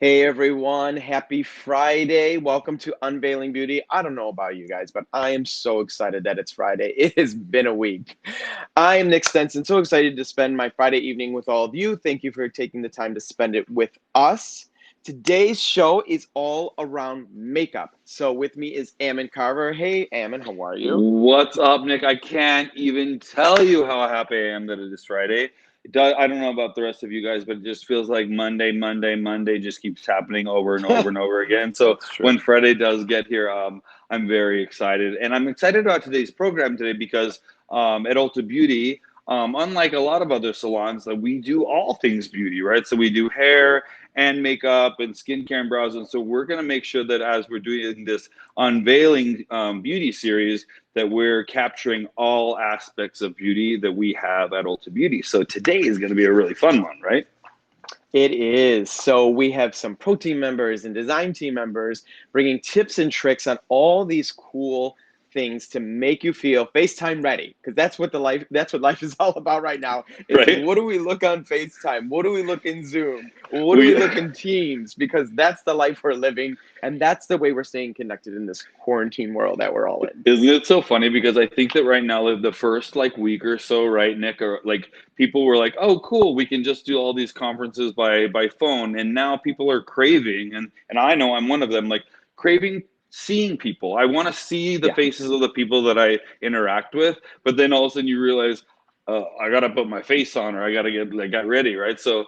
Hey everyone, happy Friday. Welcome to Unveiling Beauty. I don't know about you guys, but I am so excited that it's Friday. It has been a week. I am Nick Stenson, so excited to spend my Friday evening with all of you. Thank you for taking the time to spend it with us. Today's show is all around makeup. So with me is Ammon Carver. Hey Ammon, how are you? What's up, Nick? I can't even tell you how happy I am that it is Friday. I don't know about the rest of you guys, but it just feels like Monday just keeps happening over and over and over again. So when Friday does get here, I'm very excited. And I'm excited about today's program today because at Ulta Beauty, unlike a lot of other salons, we do all things beauty, right? So we do hair and makeup and skincare and brows. And so we're going to make sure that as we're doing this Unveiling beauty series, that we're capturing all aspects of beauty that we have at Ulta Beauty. So today is going to be a really fun one, right? It is. So we have some pro team members and design team members bringing tips and tricks on all these cool things to make you feel FaceTime ready, because that's what life is all about right now. Is Right. What do we look on FaceTime? What do we look in Zoom? What do we look in Teams? Because that's the life we're living, and that's the way we're staying connected in this quarantine world that we're all in. Isn't it so funny? Because I think that right now, like, the first week or so, right, Nick, or people were like, "Oh, cool, we can just do all these conferences by phone," and now people are craving, and I know I'm one of them, like craving seeing people. I want to see the faces of the people that I interact with, but then all of a sudden you realize, I gotta put my face on, or I gotta get ready, right? So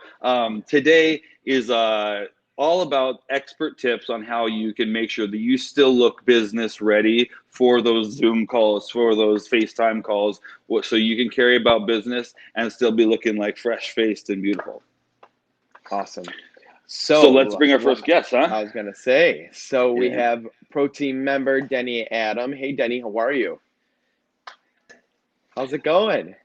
today is all about expert tips on how you can make sure that you still look business ready for those Zoom calls, for those FaceTime calls, so you can carry about business and still be looking like fresh-faced and beautiful. Awesome. So let's bring our first guest, huh? I was going to say, we have pro team member Deney Adam. Hey, Deney, how are you? How's it going?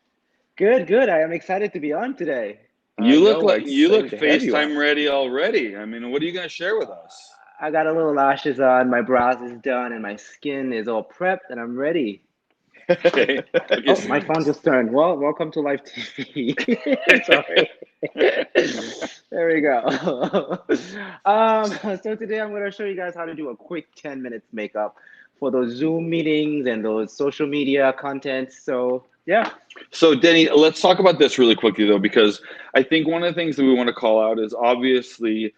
Good. I am excited to be on today. You look FaceTime ready already. I mean, what are you going to share with us? I got a little lashes on, my brows is done, and my skin is all prepped, and I'm ready. Okay. Oh, my phone just turned. Well, welcome to live TV. Sorry. There we go. So today I'm going to show you guys how to do a quick 10 minutes makeup for those Zoom meetings and those social media content. So yeah. So Denny, let's talk about this really quickly though, because I think one of the things that we want to call out is obviously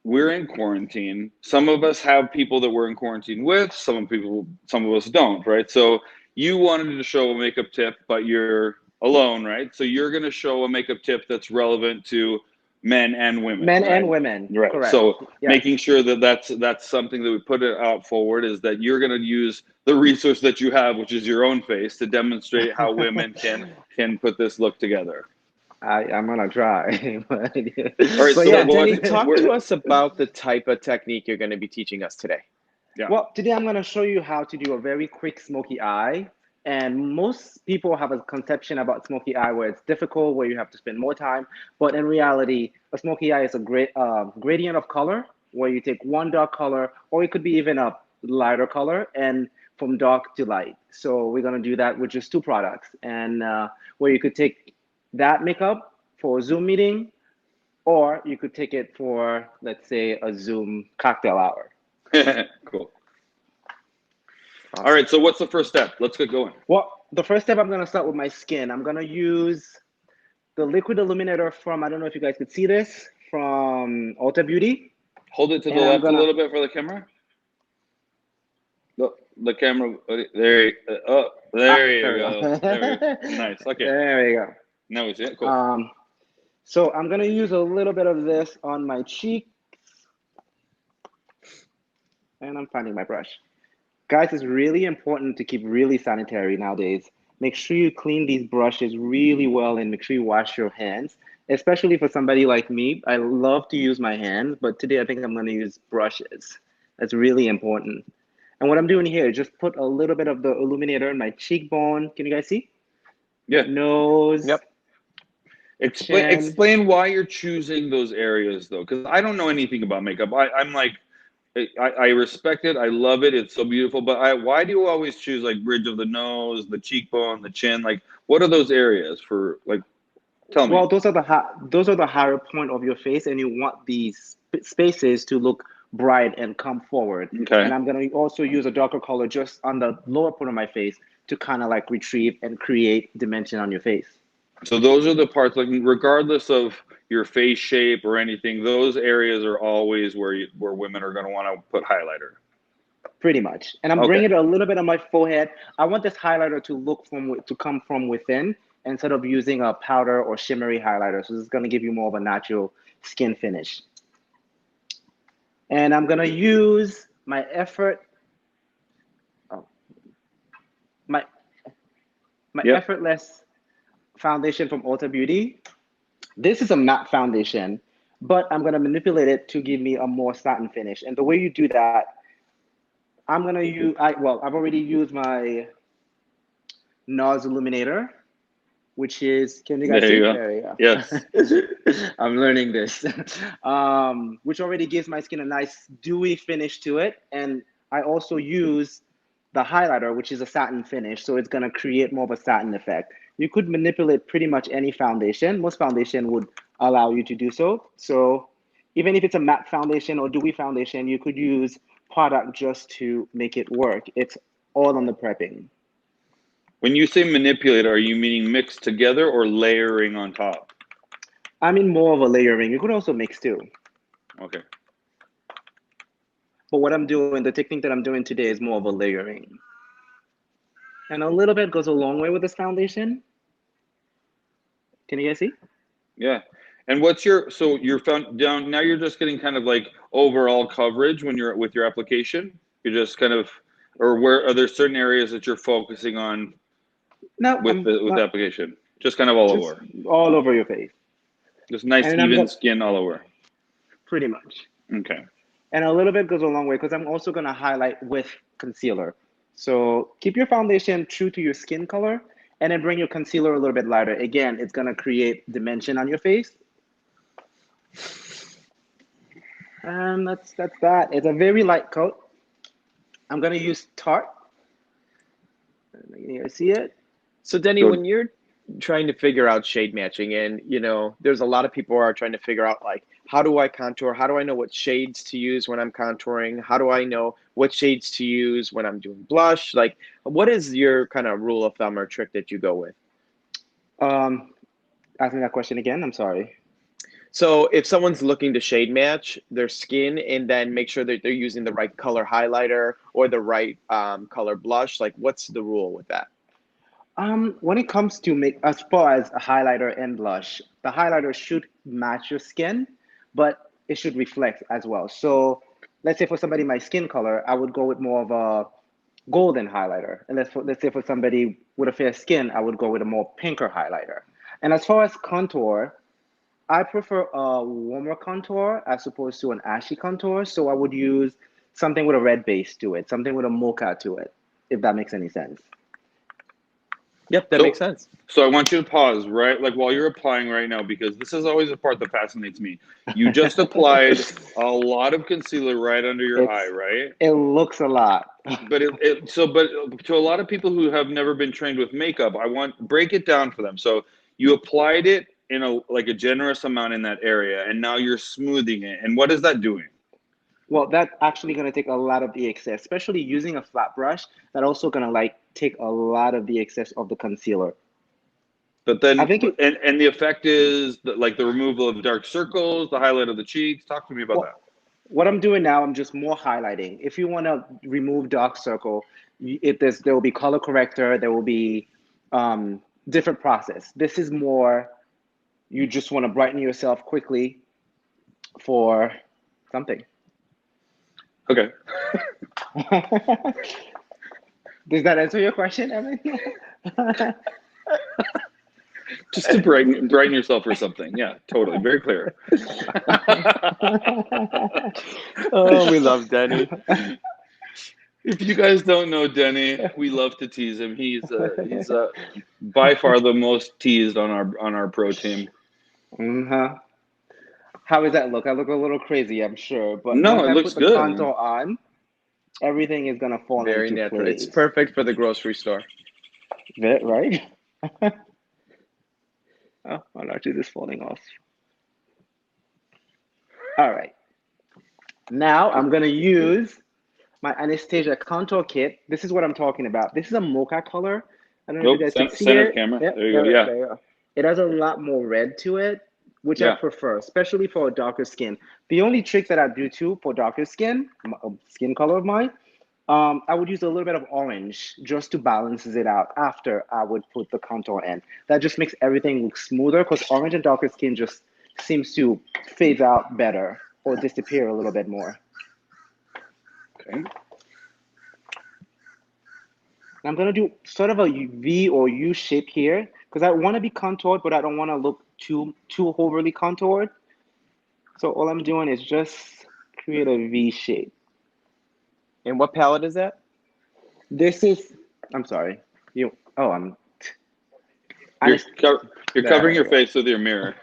we're in quarantine. Some of us have people that we're in quarantine with, some of us don't, right? So you wanted to show a makeup tip, but you're alone, right? So you're going to show a makeup tip that's relevant to men and women. And women. Right. Correct. So making sure that that's something that we put it out forward is that you're going to use the resource that you have, which is your own face, to demonstrate how women can put this look together. I'm going to try. All right, so Denny, talk to us about the type of technique you're going to be teaching us today. Yeah. Well, today I'm going to show you how to do a very quick smoky eye. And most people have a conception about smoky eye where it's difficult, where you have to spend more time. But in reality, a smoky eye is a great gradient of color, where you take one dark color, or it could be even a lighter color, and from dark to light. So we're going to do that with just two products. And where you could take that makeup for a Zoom meeting, or you could take it for, let's say, a Zoom cocktail hour. Cool. Awesome. All right, so what's the first step? Let's get going. Well, the first step, I'm going to start with my skin. I'm going to use the liquid illuminator from, I don't know if you guys could see this, from Ulta Beauty. Hold it to the left a little bit for the camera. The camera, there you go. Nice, okay. There we go. Now we see it, cool. So I'm going to use a little bit of this on my cheeks. And I'm finding my brush. Guys, it's really important to keep really sanitary nowadays. Make sure you clean these brushes really well and make sure you wash your hands, especially for somebody like me. I love to use my hands, but today I think I'm going to use brushes. That's really important. And what I'm doing here is just put a little bit of the illuminator in my cheekbone. Can you guys see? Yeah. Nose. Yep. chin. Explain why you're choosing those areas though, because I don't know anything about makeup. I'm like, I respect it. I love it. It's so beautiful. But why do you always choose like bridge of the nose, the cheekbone, the chin? Like, what are those areas for? Like, tell me. Well, those are the higher point of your face, and you want these spaces to look bright and come forward. Okay. And I'm gonna also use a darker color just on the lower part of my face to kind of like retrieve and create dimension on your face. So those are the parts, like regardless of your face shape or anything, those areas are always where women are going to want to put highlighter. Pretty much. And I'm Okay. bringing it a little bit on my forehead. I want this highlighter to come from within instead of using a powder or shimmery highlighter. So this is going to give you more of a natural skin finish. And I'm going to use my oh, my Yep. effortless foundation from Ulta Beauty. This is a matte foundation, but I'm going to manipulate it to give me a more satin finish. And the way you do that, I'm going to use, I've already used my NARS illuminator, which is, can you guys There see? you go. There you go. Yes. I'm learning this. Which already gives my skin a nice dewy finish to it. And I also use the highlighter, which is a satin finish. So it's going to create more of a satin effect. You could manipulate pretty much any foundation. Most foundation would allow you to do so. So even if it's a matte foundation or dewy foundation, you could use product just to make it work. It's all on the prepping. When you say manipulate, are you meaning mixed together or layering on top? I mean more of a layering. You could also mix too. Okay. But what I'm doing, the technique that I'm doing today is more of a layering. And a little bit goes a long way with this foundation. Can you guys see? Yeah. And what's so you're found down now, you're just getting kind of like overall coverage when you're with your application? You're just kind of, or where are there certain areas that you're focusing on No, with I'm the not, application? Just kind of all just over. all over your face. Just nice And I'm even going skin all over. pretty much. Okay. And a little bit goes a long way because I'm also going to highlight with concealer. So keep your foundation true to your skin color and then bring your concealer a little bit lighter. Again, it's going to create dimension on your face. And that's that. It's a very light coat. I'm going to use Tarte. You guys see it? So Denny, Good. when you're trying to figure out shade matching, and there's a lot of people who are trying to figure out like, how do I contour? How do I know what shades to use when I'm contouring? How do I know what shades to use when I'm doing blush? Like, what is your kind of rule of thumb or trick that you go with? Ask me that question again. I'm sorry. So if someone's looking to shade match their skin and then make sure that they're using the right color highlighter or the right color blush, like what's the rule with that? When it comes to as far as a highlighter and blush, the highlighter should match your skin, but it should reflect as well. So let's say for somebody my skin color, I would go with more of a golden highlighter. And let's say for somebody with a fair skin, I would go with a more pinker highlighter. And as far as contour, I prefer a warmer contour as opposed to an ashy contour. So I would use something with a red base to it, something with a mocha to it, if that makes any sense. Yep, that makes sense. So I want you to pause, right? Like while you're applying right now, because this is always the part that fascinates me. You just applied a lot of concealer right under your eye, right? It looks a lot. But but to a lot of people who have never been trained with makeup, break it down for them. So you applied it in a generous amount in that area, and now you're smoothing it. And what is that doing? Well, that's actually going to take a lot of the excess, especially using a flat brush. That also going to like take a lot of the excess of the concealer. But then, I think and the effect is like the removal of dark circles, the highlight of the cheeks. Talk to me about that. What I'm doing now, I'm just more highlighting. If you want to remove dark circle, there will be color corrector. There will be different process. This is more, you just want to brighten yourself quickly for something. Okay. Does that answer your question, Ammon? Just to brighten yourself for something. Yeah, totally. Very clear. Oh, we love Denny. If you guys don't know Denny, we love to tease him. He's by far the most teased on our pro team. Mm-hmm. How does that look? I look a little crazy, I'm sure. But No, once it I looks put the good. contour on, everything is gonna fall Very into natural. It's place. perfect for the grocery store. Right? Oh, actually, this falling off. All right. Now I'm gonna use my Anastasia contour kit. This is what I'm talking about. This is a mocha color. I don't know if you Nope, guys can see center it. camera. Yep, There you go. Yeah, there you go. It has a lot more red to it, which I yeah. prefer, especially for a darker skin. The only trick that I do too for darker skin, skin color of mine, I would use a little bit of orange just to balance it out after I would put the contour in. That just makes everything look smoother because orange and darker skin just seems to phase out better or disappear a little bit more. Okay. I'm gonna do sort of a V or U shape here because I want to be contoured, but I don't want to look too overly contoured. So all I'm doing is just create a V shape. And what palette is that? This is, I'm sorry, you. Oh, I'm. You're you're covering There your we go. face with your mirror.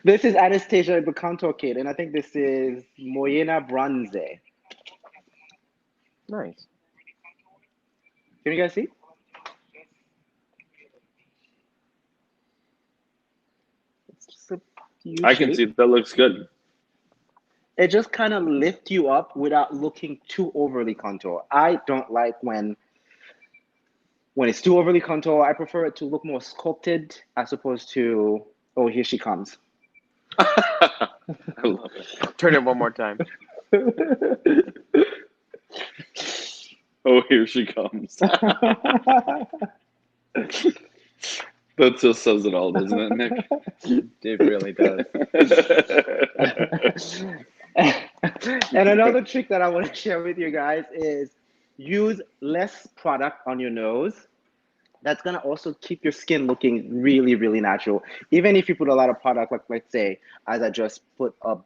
This is Anastasia the contour kit, and I think this is Moyena Bronze. Nice. Can you guys see? It's just a U I can see shape. that looks good. It just kind of lifts you up without looking too overly contour. I don't like when it's too overly contour. I prefer it to look more sculpted as opposed to, oh, here she comes. I love it. Turn it one more time. Oh, here she comes. That just says it all, doesn't it, Nick? It really does. And another trick that I want to share with you guys is use less product on your nose. That's gonna also keep your skin looking really, really natural. Even if you put a lot of product, like let's say, as I just put a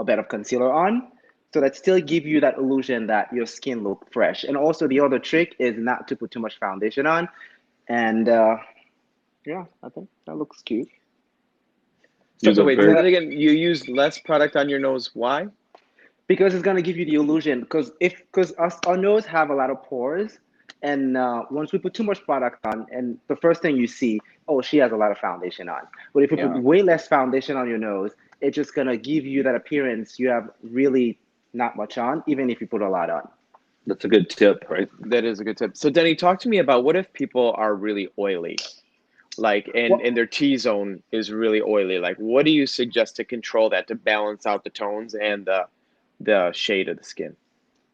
bit of concealer on, so that still give you that illusion that your skin look fresh. And also the other trick is not to put too much foundation on. And yeah, I think that looks cute. So, Use a wait, say very that again. You use less product on your nose. Why? Because it's gonna give you the illusion. Because our nose have a lot of pores, and once we put too much product on, and the first thing you see, oh, she has a lot of foundation on. But if you put Yeah. way less foundation on your nose, it's just gonna give you that appearance you have really not much on, even if you put a lot on. That's a good tip, right? That is a good tip. So, Denny, talk to me about what if people are really oily, like, Well, and their T zone is really oily. Like, what do you suggest to control that to balance out the tones and the shade of the skin?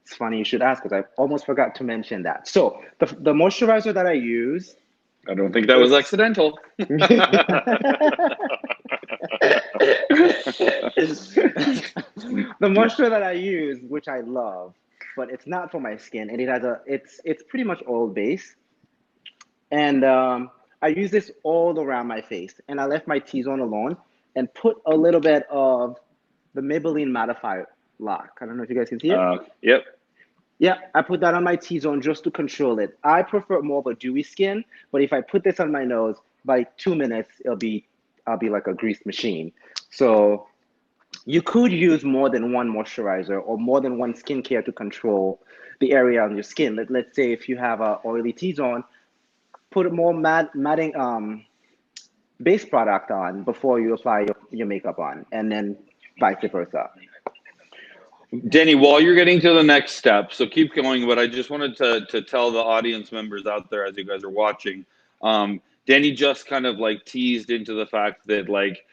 it's funny you should ask because I almost forgot to mention that. So the moisturizer that I use, I don't think that was accidental. the moisture that I use, which I love, but it's not for my skin, and it's pretty much oil based, and I use this all around my face, and I left my T zone alone, and put a little bit of the Maybelline Mattify Lock. I don't know if you guys can see it. Yep. Yeah, I put that on my T zone just to control it. I prefer more of a dewy skin, but if I put this on my nose, by 2 minutes, I'll be like a greased machine. So you could use more than one moisturizer or more than one skincare to control the area on your skin. Let's say if you have a oily T-zone, put more matting base product on before you apply your makeup on, and then vice versa. Denny, while you're getting to the next step, so keep going, but I just wanted to tell the audience members out there as you guys are watching, Denny just kind of like teased into the fact that like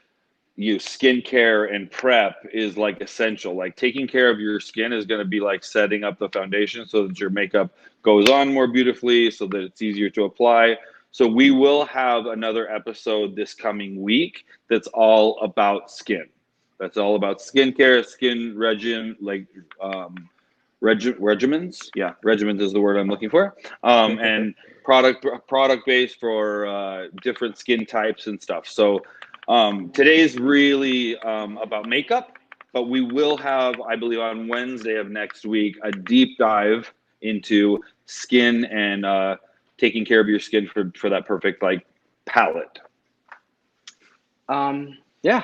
you skincare and prep is like essential. Like taking care of your skin is going to be like setting up the foundation so that your makeup goes on more beautifully, so that it's easier to apply. So we will have another episode this coming week that's all about skin. That's all about skincare, skin regime, like regimens. Yeah, regimens is the word I'm looking for. And product based for different skin types and stuff. So today's really about makeup, but we will have, I believe, on Wednesday of next week, a deep dive into skin and taking care of your skin for that perfect like palette. Yeah.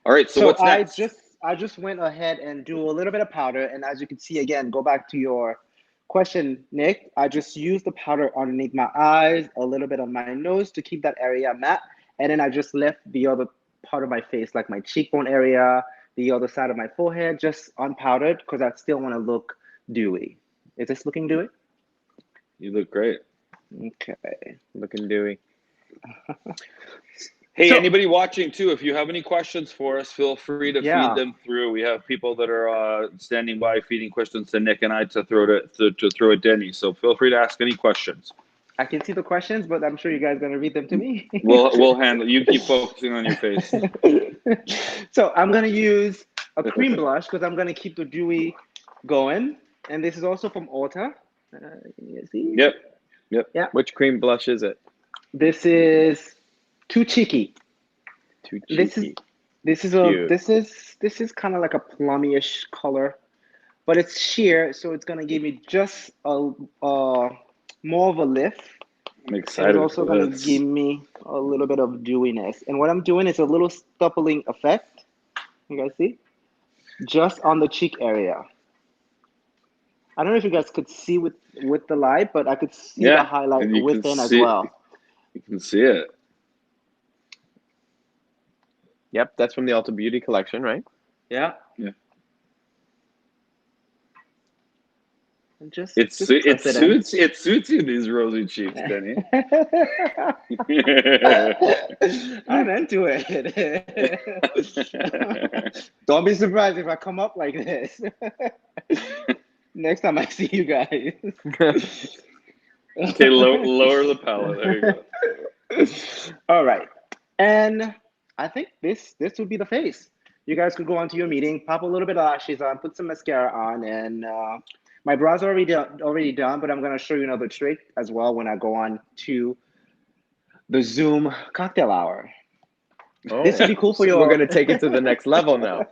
All right, so what's next? I just went ahead and do a little bit of powder, and as you can see again, go back to your question, Nick. I just used the powder underneath my eyes, a little bit on my nose to keep that area matte, and then I just left the other part of my face, like my cheekbone area, the other side of my forehead, just unpowdered because I still want to look dewy. Is this looking dewy? You look great. Okay. Looking dewy. Hey, So- anybody watching too, if you have any questions for us, feel free to Yeah. feed them through. We have people that are standing by feeding questions to Nick and I to throw at Denny. So feel free to ask any questions. I can see the questions, but I'm sure you guys are gonna read them to me. We'll handle. You keep focusing on your face. So I'm gonna use a cream blush because I'm gonna keep the dewy going, and this is also from Ulta. You see? Yep. Yeah. Which cream blush is it? This is Too Cheeky. Too This cheeky. is Cute. this is kind of like a plummy-ish color, but it's sheer, so it's gonna give me just a more of a lift. I'm And excited it's also for gonna this. give me a little bit of dewiness. And what I'm doing is a little stuppling effect. You guys see? Just on the cheek area. I don't know if you guys could see with the light, but I could see the highlight and you can within as see well. You can see it. Yep, that's from the Ulta Beauty collection, right? Yeah. Yeah. And just It press it in. suits you, these rosy cheeks, Denny. I'm into it. Don't be surprised if I come up like this. Next time I see you guys. Okay, lower the palette. There you go. All right. And I think this would be the face. You guys could go onto your meeting, pop a little bit of lashes on, put some mascara on, and my brows are already done, but I'm gonna show you another trick as well when I go on to the Zoom cocktail hour. Oh, This would be cool for so your. we're gonna take it to the next level now.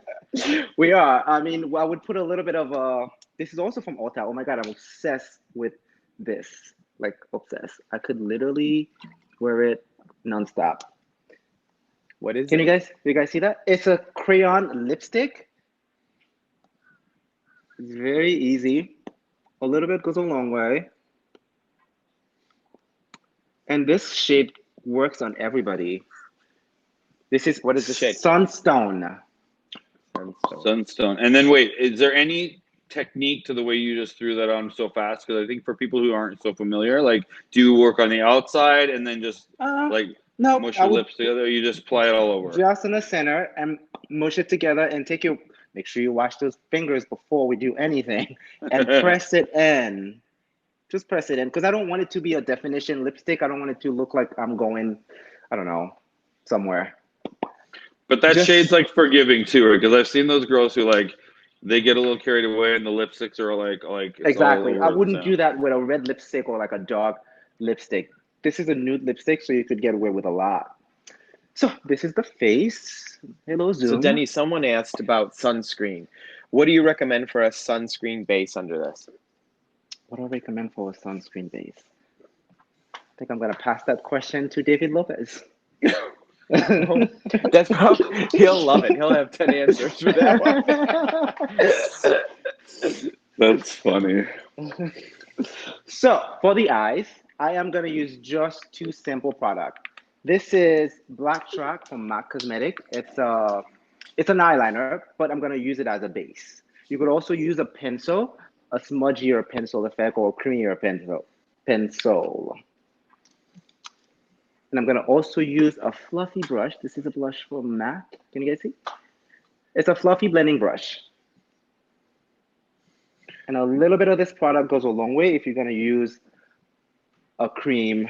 We are. I mean, I would put a little bit of this is also from Ulta. Oh my God, I'm obsessed with this. Like obsessed. I could literally wear it nonstop. What is Can it? you guys see that? It's a crayon lipstick. It's very easy. A little bit goes a long way. And this shade works on everybody. This is What is the shade? Sunstone. Sunstone. And then wait, is there any technique to the way you just threw that on so fast? Because I think for people who aren't so familiar, like, do you work on the outside and then just like No, mush I your would lips together? Or you just apply it all over? just in the center and mush it together and make sure you wash those fingers before we do anything and press it in. Just press it in because I don't want it to be a definition lipstick. I don't want it to look like I'm going, I don't know, somewhere. But that shade's like forgiving too, right? Because I've seen those girls who like they get a little carried away and the lipsticks are like it's Exactly. all I over wouldn't the do that with a red lipstick or like a dark lipstick. This is a nude lipstick, so you could get away with a lot. So this is the face. Hello, So Zoom. Denny, someone asked about sunscreen. What do you recommend for a sunscreen base under this? What do I recommend for a sunscreen base? I think I'm gonna pass that question to David Lopez. That's probably he'll love it. He'll have 10 answers for that one. That's funny. So for the eyes, I am gonna use just two simple products. This is Black Track from MAC Cosmetic. It's an eyeliner, but I'm gonna use it as a base. You could also use a pencil, a smudgier pencil effect, or a creamier pencil. And I'm gonna also use a fluffy brush. This is a blush from MAC. Can you guys see? It's a fluffy blending brush. And a little bit of this product goes a long way if you're gonna use a cream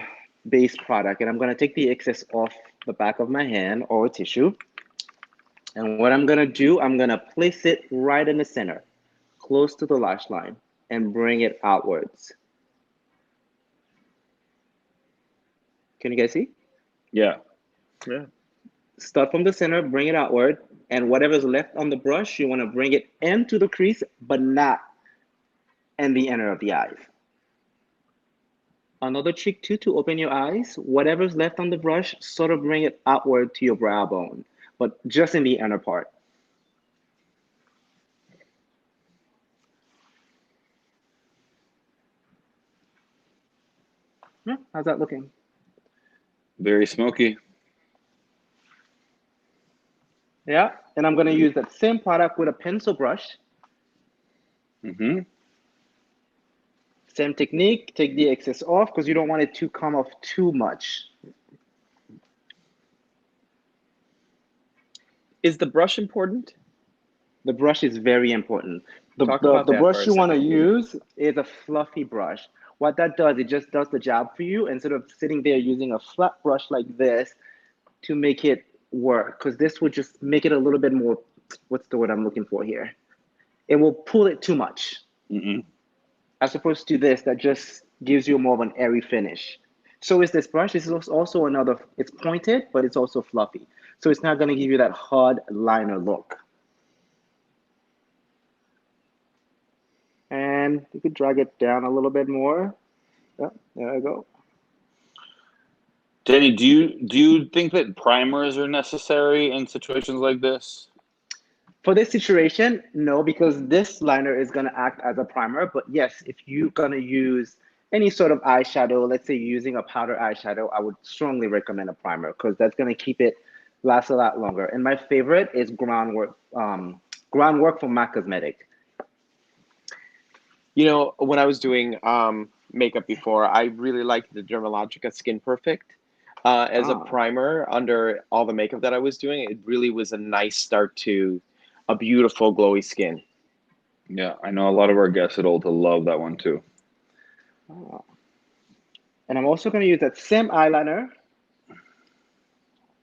based product. And I'm gonna take the excess off the back of my hand or a tissue. And what I'm gonna do, I'm gonna place it right in the center, close to the lash line, and bring it outwards. Can you guys see? Yeah. Start from the center, bring it outward, and whatever's left on the brush, you wanna bring it into the crease, but not in the inner of the eyes. another trick too to open your eyes. Whatever's left on the brush, sort of bring it outward to your brow bone, but just in the inner part. Yeah, how's that looking? Very smoky. Yeah, and I'm gonna use that same product with a pencil brush. Mm-hmm. Same technique, take the excess off because you don't want it to come off too much. Is the brush important? The brush is very important. The, Talk the, about the that for brush a you want to second. use is a fluffy brush. What that does, it just does the job for you instead of sitting there using a flat brush like this to make it work. Because this would just make it a little bit more, what's the word I'm looking for here? It will pull it too much. Mm-mm. As opposed to this that just gives you more of an airy finish. So is this brush. This is also another, it's pointed, but it's also fluffy. So it's not going to give you that hard liner look. And you could drag it down a little bit more. Yeah, there I go. Denny, do you think that primers are necessary in situations like this? For this situation, no, because this liner is going to act as a primer. But yes, if you're going to use any sort of eyeshadow, let's say using a powder eyeshadow, I would strongly recommend a primer because that's going to keep it last a lot longer. And my favorite is Groundwork from MAC Cosmetic. You know, when I was doing makeup before, I really liked the Dermalogica Skin Perfect as a primer under all the makeup that I was doing. It really was a nice start to a beautiful glowy skin. Yeah, I know a lot of our guests at Ulta love that one too. And I'm also going to use that same eyeliner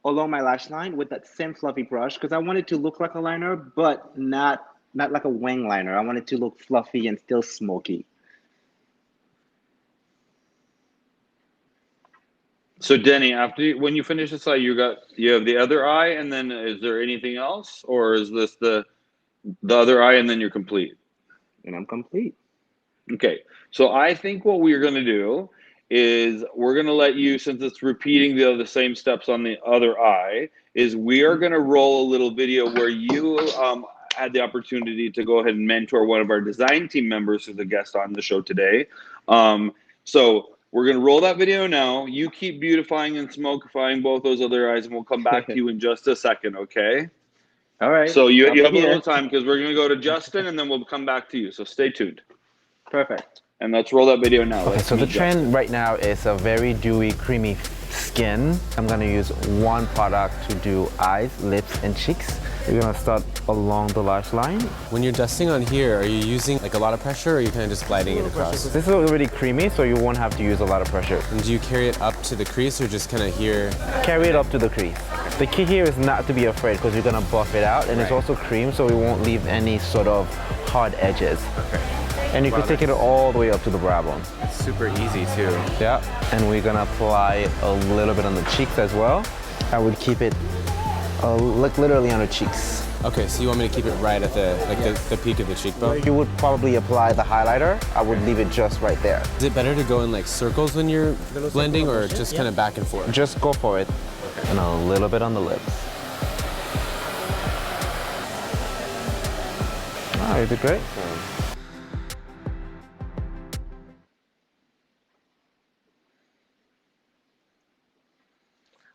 along my lash line with that same fluffy brush because I want it to look like a liner, but not like a wing liner. I want it to look fluffy and still smoky. So Denny, when you finish this eye, you have the other eye, and then is there anything else, or is this the other eye, and then you're complete? And I'm complete. Okay, so I think what we're going to do is we're going to let you, since it's repeating the same steps on the other eye, is we are going to roll a little video where you had the opportunity to go ahead and mentor one of our design team members who's a guest on the show today. So we're going to roll that video now. You keep beautifying and smokifying both those other eyes, and we'll come back to you in just a second, okay? All right. So you have a here. little time because we're going to go to Justin, and then we'll come back to you. So stay tuned. Perfect. And let's roll that video now. Okay, so the trend right now is a very dewy, creamy skin. I'm gonna use one product to do eyes, lips, and cheeks. We're gonna start along the lash line. When you're dusting on here, are you using like a lot of pressure or are you kind of just gliding it across? This is already creamy, so you won't have to use a lot of pressure. And do you carry it up to the crease or just kind of here? Carry it up to the crease. The key here is not to be afraid because you're gonna buff it out, and it's also cream, so it won't leave any sort of hard edges. Okay. And you can take it all the way up to the brow bone. It's super easy too. Yeah, and we're gonna apply a little bit on the cheeks as well. I would keep it like literally on the cheeks. Okay, so you want me to keep it right at the peak of the cheekbone? You would probably apply the highlighter. I would leave it just right there. Is it better to go in like circles when you're blending or just kind of back and forth? Just go for it. And a little bit on the lips. Oh, you did great.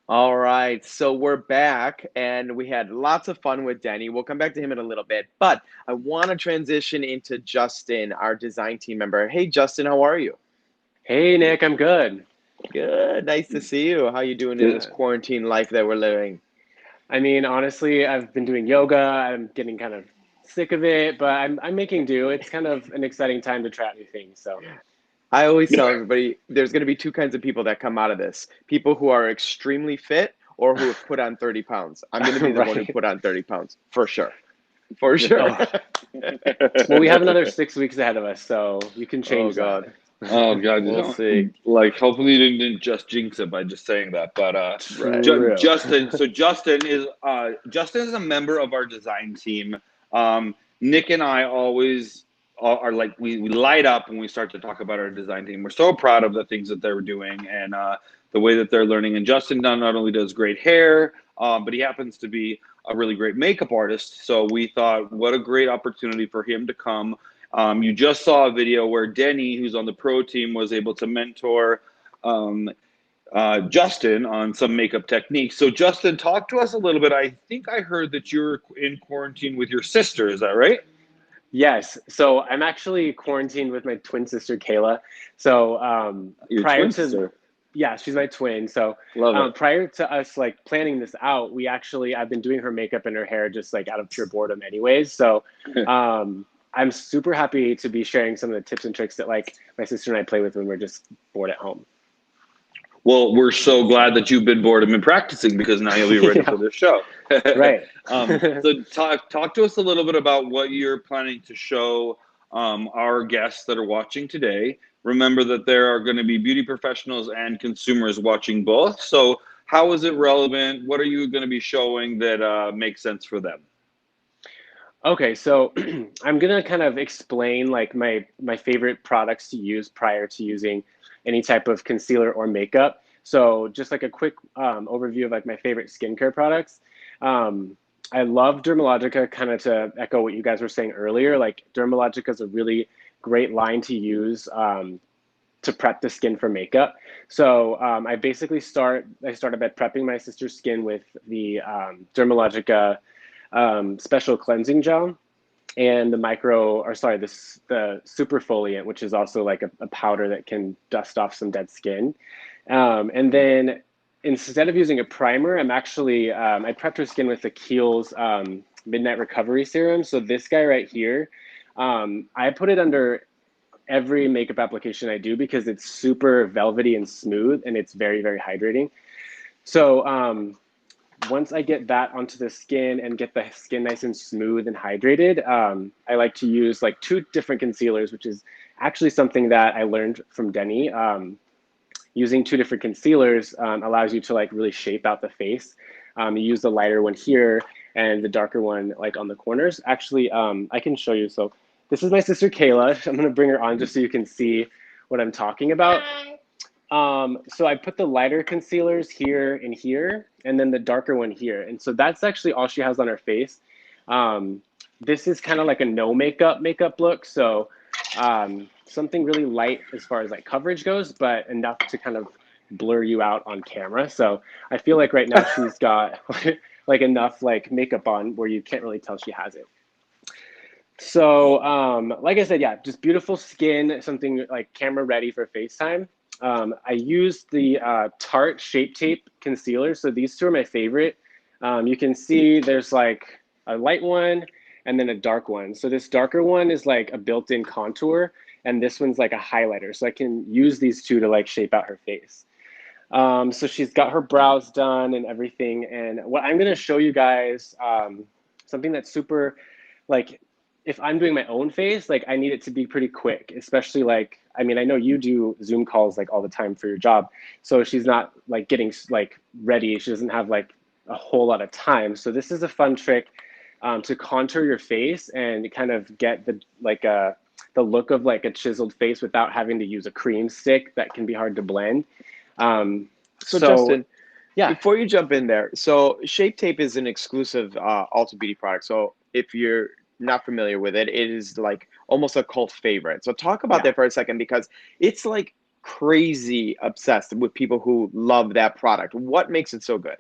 All right, so we're back and we had lots of fun with Denny. We'll come back to him in a little bit, but I want to transition into Justin, our design team member. Hey, Justin, how are you? Hey, Nick, I'm good. Good, nice to see you. How you doing in this quarantine life that we're living? I mean, honestly, I've been doing yoga. I'm getting kind of sick of it, but I'm making do. It's kind of an exciting time to try new things, so. I always tell everybody there's going to be two kinds of people that come out of this. People who are extremely fit or who have put on 30 pounds. I'm going to be the one who put on 30 pounds, for sure. For sure. Oh. Well, we have another 6 weeks ahead of us, so you can change that. Oh, God. We'll see. Like, hopefully you didn't just jinx it by just saying that. But Justin, so Justin is a member of our design team. Nick and I always are like we light up when we start to talk about our design team. We're so proud of the things that they're doing and the way that they're learning. And Justin not only does great hair, but he happens to be a really great makeup artist. So we thought, what a great opportunity for him to come. You just saw a video where Denny, who's on the pro team, was able to mentor Justin on some makeup techniques. So Justin, talk to us a little bit. I think I heard that you're in quarantine with your sister. Is that right? Yes. So I'm actually quarantined with my twin sister, Kayla. So Your prior twin to, sister. yeah, she's my twin. So Love it. prior to us like planning this out, I've been doing her makeup and her hair just like out of pure boredom anyways. So I'm super happy to be sharing some of the tips and tricks that like my sister and I play with when we're just bored at home. Well, we're so glad that you've been bored and been practicing because now you'll be ready for this show. Right. So talk to us a little bit about what you're planning to show our guests that are watching today. Remember that there are going to be beauty professionals and consumers watching both. So how is it relevant? What are you going to be showing that makes sense for them? Okay, so I'm gonna kind of explain like my favorite products to use prior to using any type of concealer or makeup. So just like a quick overview of like my favorite skincare products. I love Dermalogica, kind of to echo what you guys were saying earlier. Like Dermalogica is a really great line to use to prep the skin for makeup. So I basically started by prepping my sister's skin with the Dermalogica special cleansing gel and the super foliant, which is also like a powder that can dust off some dead skin. And then instead of using a primer, I prepped her skin with the Kiehl's Midnight Recovery Serum. So this guy right here, I put it under every makeup application I do because it's super velvety and smooth and it's very, very hydrating. So once I get that onto the skin and get the skin nice and smooth and hydrated, I like to use like 2 different concealers, which is actually something that I learned from Denny. Using 2 different concealers allows you to like really shape out the face. You use the lighter one here and the darker one like on the corners. Actually, I can show you. So this is my sister Kayla. I'm gonna bring her on just so you can see what I'm talking about. So I put the lighter concealers here and here, and then the darker one here. And so that's actually all she has on her face. This is kind of like a no makeup look. So something really light as far as like coverage goes, but enough to kind of blur you out on camera. So I feel like right now she's got like enough like makeup on where you can't really tell she has it. So like I said, yeah, just beautiful skin, something like camera ready for FaceTime. I used the Tarte Shape Tape concealer. So these 2 are my favorite. You can see there's like a light one and then a dark one. So this darker one is like a built-in contour and this one's like a highlighter. So I can use these 2 to like shape out her face. So she's got her brows done and everything. And what I'm gonna show you guys, something that's super like, if I'm doing my own face, like I need it to be pretty quick, especially like, I mean, I know you do Zoom calls like all the time for your job. So she's not like getting like ready. She doesn't have like a whole lot of time. So this is a fun trick to contour your face and kind of get the look of like a chiseled face without having to use a cream stick that can be hard to blend. So Justin, yeah, before you jump in there, so Shape Tape is an exclusive Ulta Beauty product. So if you're not familiar with it, it is like almost a cult favorite. So talk about that for a second because it's like crazy obsessed with people who love that product. What makes it so good?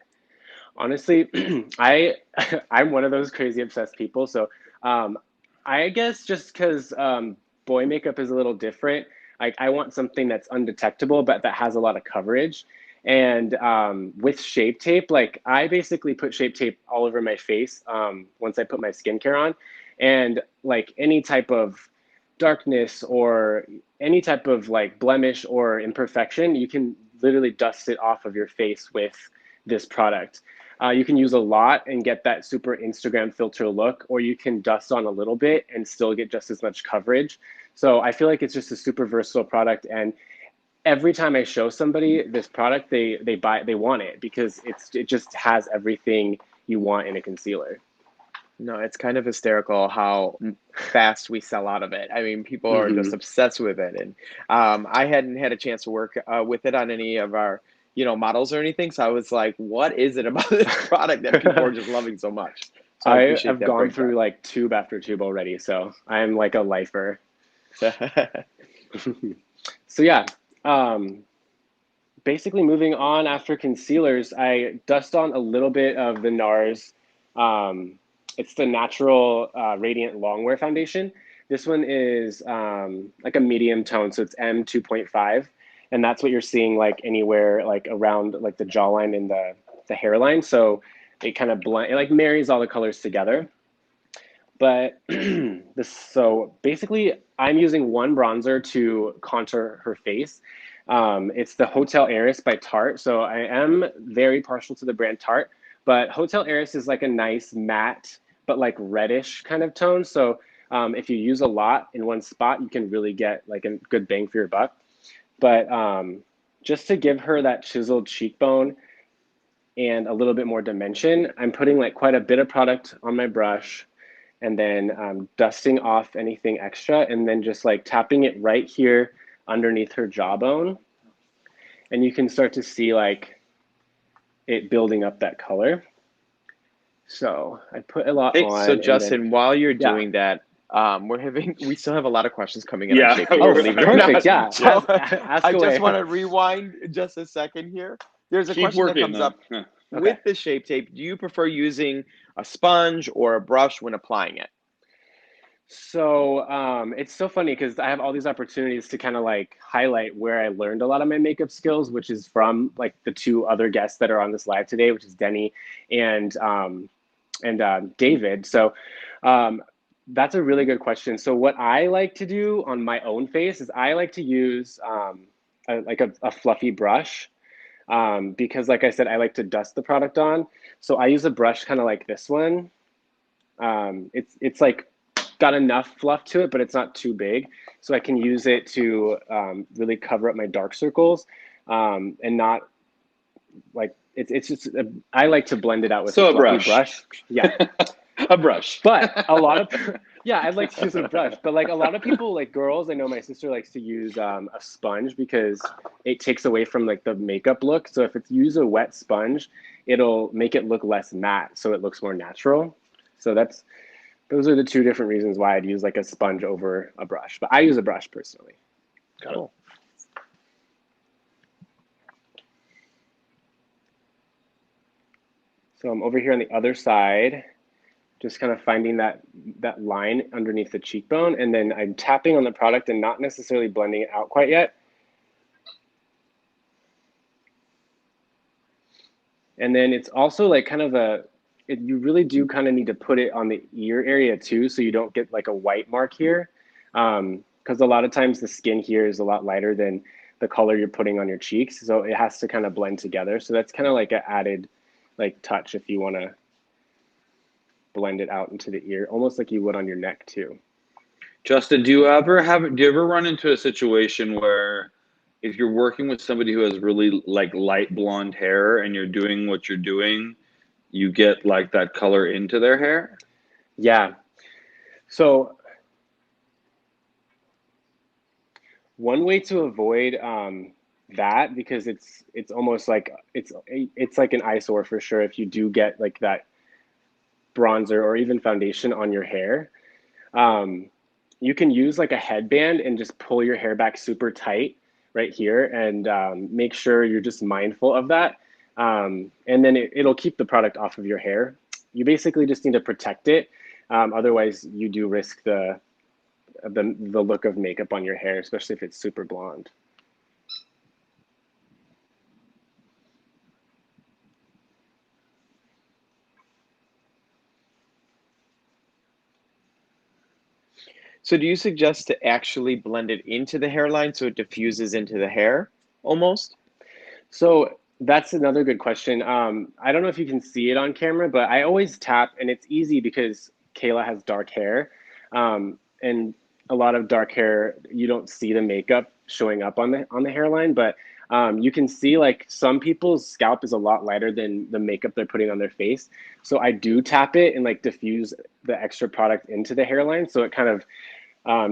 Honestly, I'm one of those crazy obsessed people. So I guess just because boy makeup is a little different, like I want something that's undetectable, but that has a lot of coverage. And with Shape Tape, like I basically put Shape Tape all over my face once I put my skincare on. And like any type of darkness or any type of like blemish or imperfection, you can literally dust it off of your face with this product. You can use a lot and get that super Instagram filter look, or you can dust on a little bit and still get just as much coverage. So I feel like it's just a super versatile product. And every time I show somebody this product, they want it because it just has everything you want in a concealer. No, it's kind of hysterical how fast we sell out of it. I mean, people are just Hmm. obsessed with it, and I hadn't had a chance to work with it on any of our, models or anything. So I was like, "What is it about this product that people are just loving so much?" So I I appreciate have that gone breakdown. through like tube after tube already, so I'm like a lifer. So yeah, um, basically moving on after concealers, I dust on a little bit of the NARS. Um, it's the Natural Radiant Longwear Foundation. This one is like a medium tone, so it's M2.5, and that's what you're seeing like anywhere like around like the jawline and the hairline. So it kind of blend, it like marries all the colors together. But so basically, I'm using one bronzer to contour her face. It's the Hotel Heiress by Tarte. So I am very partial to the brand Tarte, but Hotel Heiress is like a nice matte, but like reddish kind of tone. So if you use a lot in one spot, you can really get like a good bang for your buck. But just to give her that chiseled cheekbone and a little bit more dimension, I'm putting like quite a bit of product on my brush and then dusting off anything extra and then just like tapping it right here underneath her jawbone. And you can start to see like it building up that color. So I put a lot Hey, so on and then, Justin, while you're yeah. doing that, we still have a lot of questions coming in on Yeah, shape tape, Oh, believe it or perfect. not. Yeah. So Ask I just away. want to rewind just a second here. There's a keep question that working comes though. up Huh. Okay. with the shape tape. Do you prefer using a sponge or a brush when applying it? So it's so funny because I have all these opportunities to kind of like highlight where I learned a lot of my makeup skills, which is from like the two other guests that are on this live today, which is Denny and David. So um, that's a really good question. So what I like to do on my own face is I like to use a fluffy brush because, like I said, I like to dust the product on. So I use a brush kind of like this one. It's like got enough fluff to it, but it's not too big. So I can use it to really cover up my dark circles and not like it's just I like to blend it out with a So a fluffy brush. brush. Yeah. A brush. But a lot of yeah, I'd like to use a brush. But like a lot of people, like girls, I know my sister likes to use a sponge because it takes away from like the makeup look. So if it's use a wet sponge, it'll make it look less matte, so it looks more natural. So those are the two different reasons why I'd use like a sponge over a brush. But I use a brush personally. Got it. Cool. So I'm over here on the other side, just kind of finding that line underneath the cheekbone, and then I'm tapping on the product and not necessarily blending it out quite yet. And then it's also like kind of you really do kind of need to put it on the ear area too, so you don't get like a white mark here. Because a lot of times the skin here is a lot lighter than the color you're putting on your cheeks. So it has to kind of blend together. So that's kind of like an added like touch if you want to blend it out into the ear, almost like you would on your neck too. Justin, do you ever run into a situation where if you're working with somebody who has really like light blonde hair and you're doing what you're doing, you get like that color into their hair? Yeah. So one way to avoid that, because it's almost like it's like an eyesore for sure if you do get like that bronzer or even foundation on your hair. Um, you can use like a headband and just pull your hair back super tight right here and make sure you're just mindful of that. And then it'll keep the product off of your hair. You basically just need to protect it. Otherwise, you do risk the look of makeup on your hair, especially if it's super blonde. So do you suggest to actually blend it into the hairline so it diffuses into the hair almost? So that's another good question. I don't know if you can see it on camera, but I always tap, and it's easy because Kayla has dark hair, and a lot of dark hair, you don't see the makeup showing up on the hairline. But You can see like some people's scalp is a lot lighter than the makeup they're putting on their face. So I do tap it and like diffuse the extra product into the hairline. So it kind of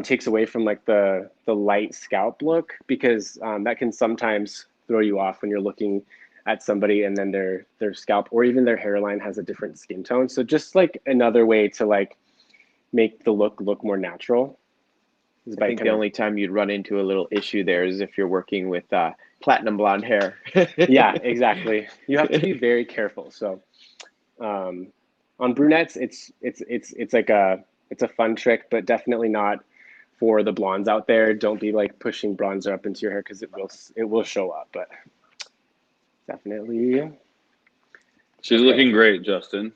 takes away from like the light scalp look, because that can sometimes throw you off when you're looking at somebody and then their scalp or even their hairline has a different skin tone. So just like another way to like make the look more natural. I think the only time you'd run into a little issue there is if you're working with platinum blonde hair. Yeah, exactly. You have to be very careful. So on brunettes, it's like it's a fun trick, but definitely not for the blondes out there. Don't be like pushing bronzer up into your hair because it will show up. But definitely. She's looking great, Justin.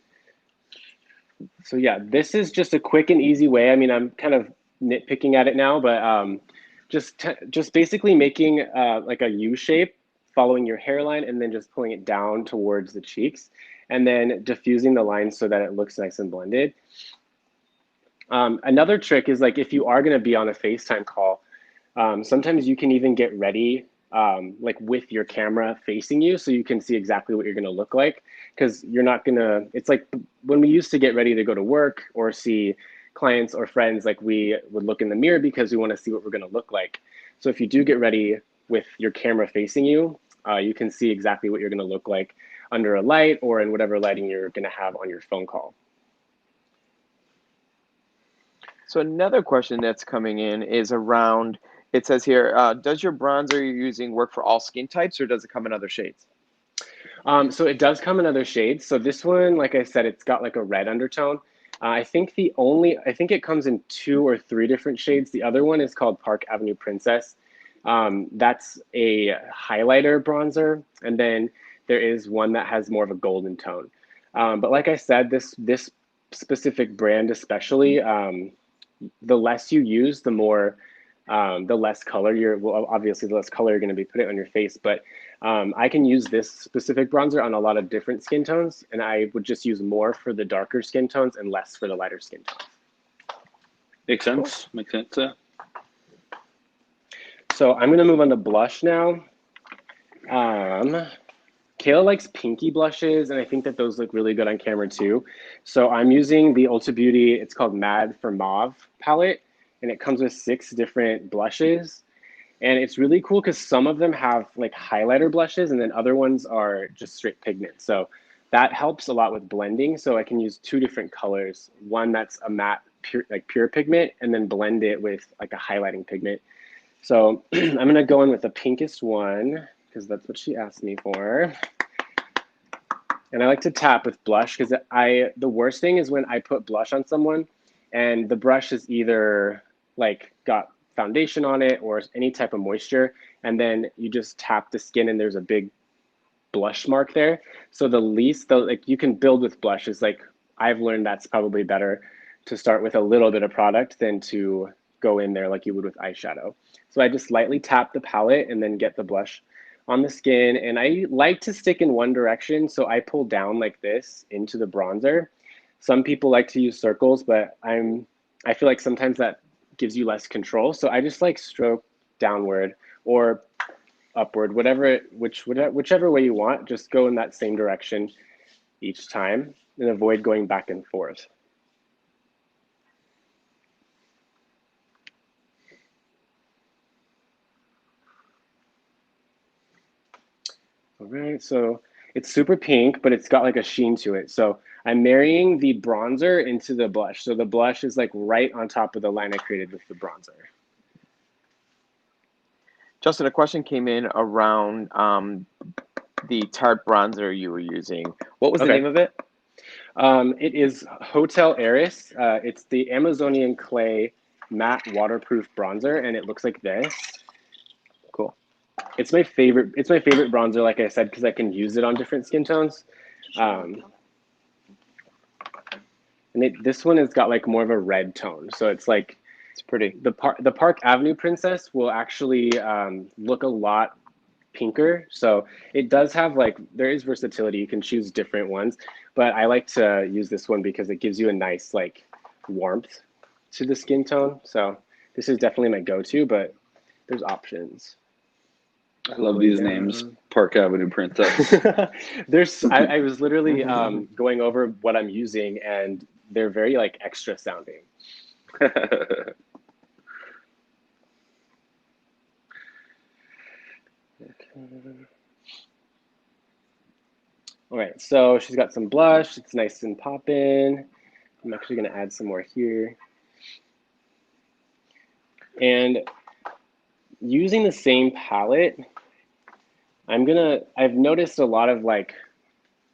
So yeah, this is just a quick and easy way. I mean, I'm kind of nitpicking at it now, but just basically making like a U shape, following your hairline, and then just pulling it down towards the cheeks, and then diffusing the lines so that it looks nice and blended. Another trick is like if you are going to be on a FaceTime call, sometimes you can even get ready like with your camera facing you so you can see exactly what you're going to look like, because you're not going to, it's like when we used to get ready to go to work or see clients or friends, like we would look in the mirror because we want to see what we're going to look like. So if you do get ready with your camera facing you, you can see exactly what you're going to look like under a light or in whatever lighting you're going to have on your phone call. So another question that's coming in is around, it says here, does your bronzer you're using work for all skin types or does it come in other shades? So it does come in other shades. So this one, like I said, it's got like a red undertone. I think it comes in 2 or 3 different shades. The other one is called Park Avenue Princess. That's a highlighter bronzer. And then there is one that has more of a golden tone. But like I said, this specific brand especially, the less you use, the less color obviously the less color you're going to be putting on your face. But I can use this specific bronzer on a lot of different skin tones, and I would just use more for the darker skin tones and less for the lighter skin tones. Makes sense. Cool. Makes sense. So I'm going to move on to blush now. Kayla likes pinky blushes, and I think that those look really good on camera too. So I'm using the Ulta Beauty, it's called Mad for Mauve palette, and it comes with 6 different blushes. And it's really cool because some of them have like highlighter blushes and then other ones are just straight pigment. So that helps a lot with blending. So I can use 2 different colors, one that's a matte pure pigment, and then blend it with like a highlighting pigment. So I'm gonna go in with the pinkest one because that's what she asked me for. And I like to tap with blush because the worst thing is when I put blush on someone and the brush is either like got foundation on it or any type of moisture, and then you just tap the skin and there's a big blush mark there. So like you can build with blushes. Like I've learned that's probably better to start with a little bit of product than to go in there like you would with eyeshadow. So I just lightly tap the palette and then get the blush on the skin. And I like to stick in one direction. So I pull down like this into the bronzer. Some people like to use circles, but I feel like sometimes that gives you less control. So I just like stroke downward or upward, whichever way you want, just go in that same direction each time and avoid going back and forth. All right, so it's super pink, but it's got like a sheen to it. So I'm marrying the bronzer into the blush. So the blush is like right on top of the line I created with the bronzer. Justin, a question came in around the Tarte bronzer you were using. What was the name of it? It is Hotel Eris. It's the Amazonian Clay Matte Waterproof Bronzer, and it looks like this. Cool. It's my favorite bronzer, like I said, because I can use it on different skin tones. And this one has got like more of a red tone, so it's like it's pretty. The Park Avenue Princess will actually look a lot pinker, so it does have like, there is versatility. You can choose different ones, but I like to use this one because it gives you a nice like warmth to the skin tone. So this is definitely my go-to, but there's options. I All the love way these names. down. Park Avenue Princess. I was literally going over what I'm using, and they're very like extra sounding. All right, so she's got some blush. It's nice and poppin'. I'm actually gonna add some more here. And using the same palette, I've noticed a lot of like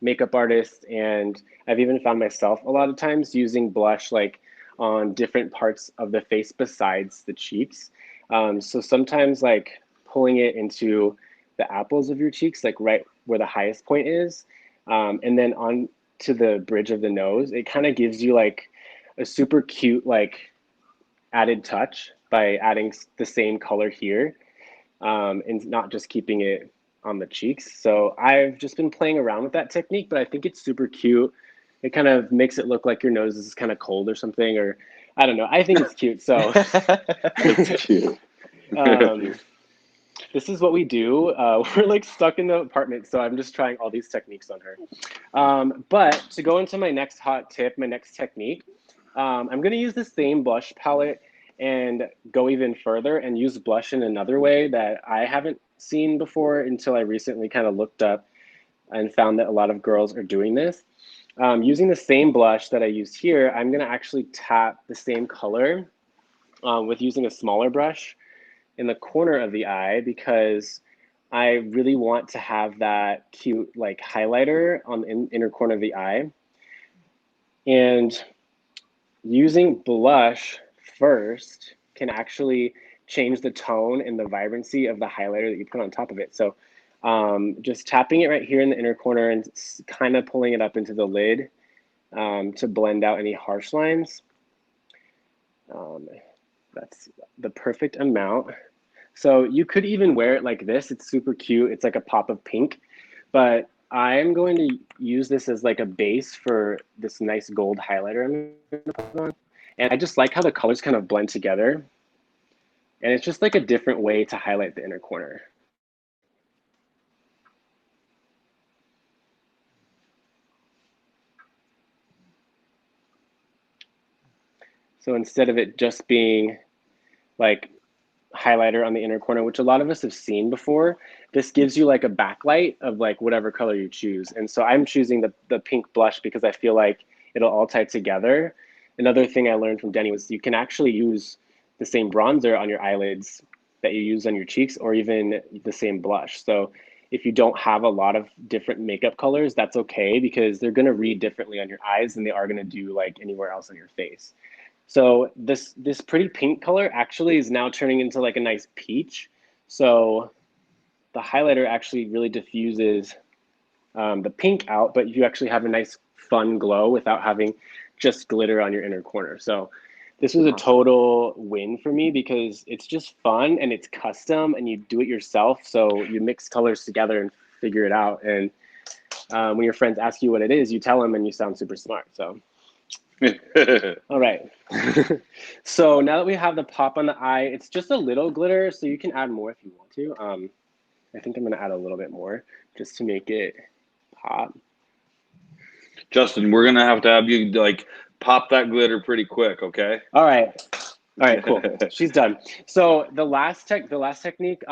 makeup artists, and I've even found myself a lot of times using blush like on different parts of the face besides the cheeks. So sometimes like pulling it into the apples of your cheeks, like right where the highest point is, and then on to the bridge of the nose, it kind of gives you like a super cute like added touch by adding the same color here, and not just keeping it on the cheeks. So I've just been playing around with that technique, but I think it's super cute. It kind of makes it look like your nose is kind of cold or something, or I don't know. I think it's cute. So It's cute. this is what we do. We're like stuck in the apartment, so I'm just trying all these techniques on her. But to go into my next hot tip, my next technique, I'm going to use the same blush palette and go even further and use blush in another way that I haven't seen before until I recently kind of looked up and found that a lot of girls are doing this. Using the same blush that I used here, I'm going to actually tap the same color with using a smaller brush in the corner of the eye, because I really want to have that cute like highlighter on the inner corner of the eye. And using blush first can actually change the tone and the vibrancy of the highlighter that you put on top of it. So just tapping it right here in the inner corner and kind of pulling it up into the lid to blend out any harsh lines. That's the perfect amount. So you could even wear it like this. It's super cute. It's like a pop of pink, but I'm going to use this as like a base for this nice gold highlighter I'm going to put on. And I just like how the colors kind of blend together. And it's just like a different way to highlight the inner corner. So instead of it just being like highlighter on the inner corner, which a lot of us have seen before, this gives you like a backlight of like whatever color you choose. And so I'm choosing the pink blush because I feel like it'll all tie together. Another thing I learned from Denny was you can actually use the same bronzer on your eyelids that you use on your cheeks, or even the same blush. So if you don't have a lot of different makeup colors, that's okay, because they're going to read differently on your eyes than they are going to do like anywhere else on your face. So this pretty pink color actually is now turning into like a nice peach. So the highlighter actually really diffuses the pink out, but you actually have a nice fun glow without having just glitter on your inner corner. So this was a total win for me because it's just fun and it's custom and you do it yourself. So you mix colors together and figure it out. And when your friends ask you what it is, you tell them and you sound super smart. So. All right. So now that we have the pop on the eye, it's just a little glitter, so you can add more if you want to. I think I'm going to add a little bit more just to make it pop. Justin, we're gonna have you like pop that glitter pretty quick, okay? All right. All right, cool. She's done. So the last technique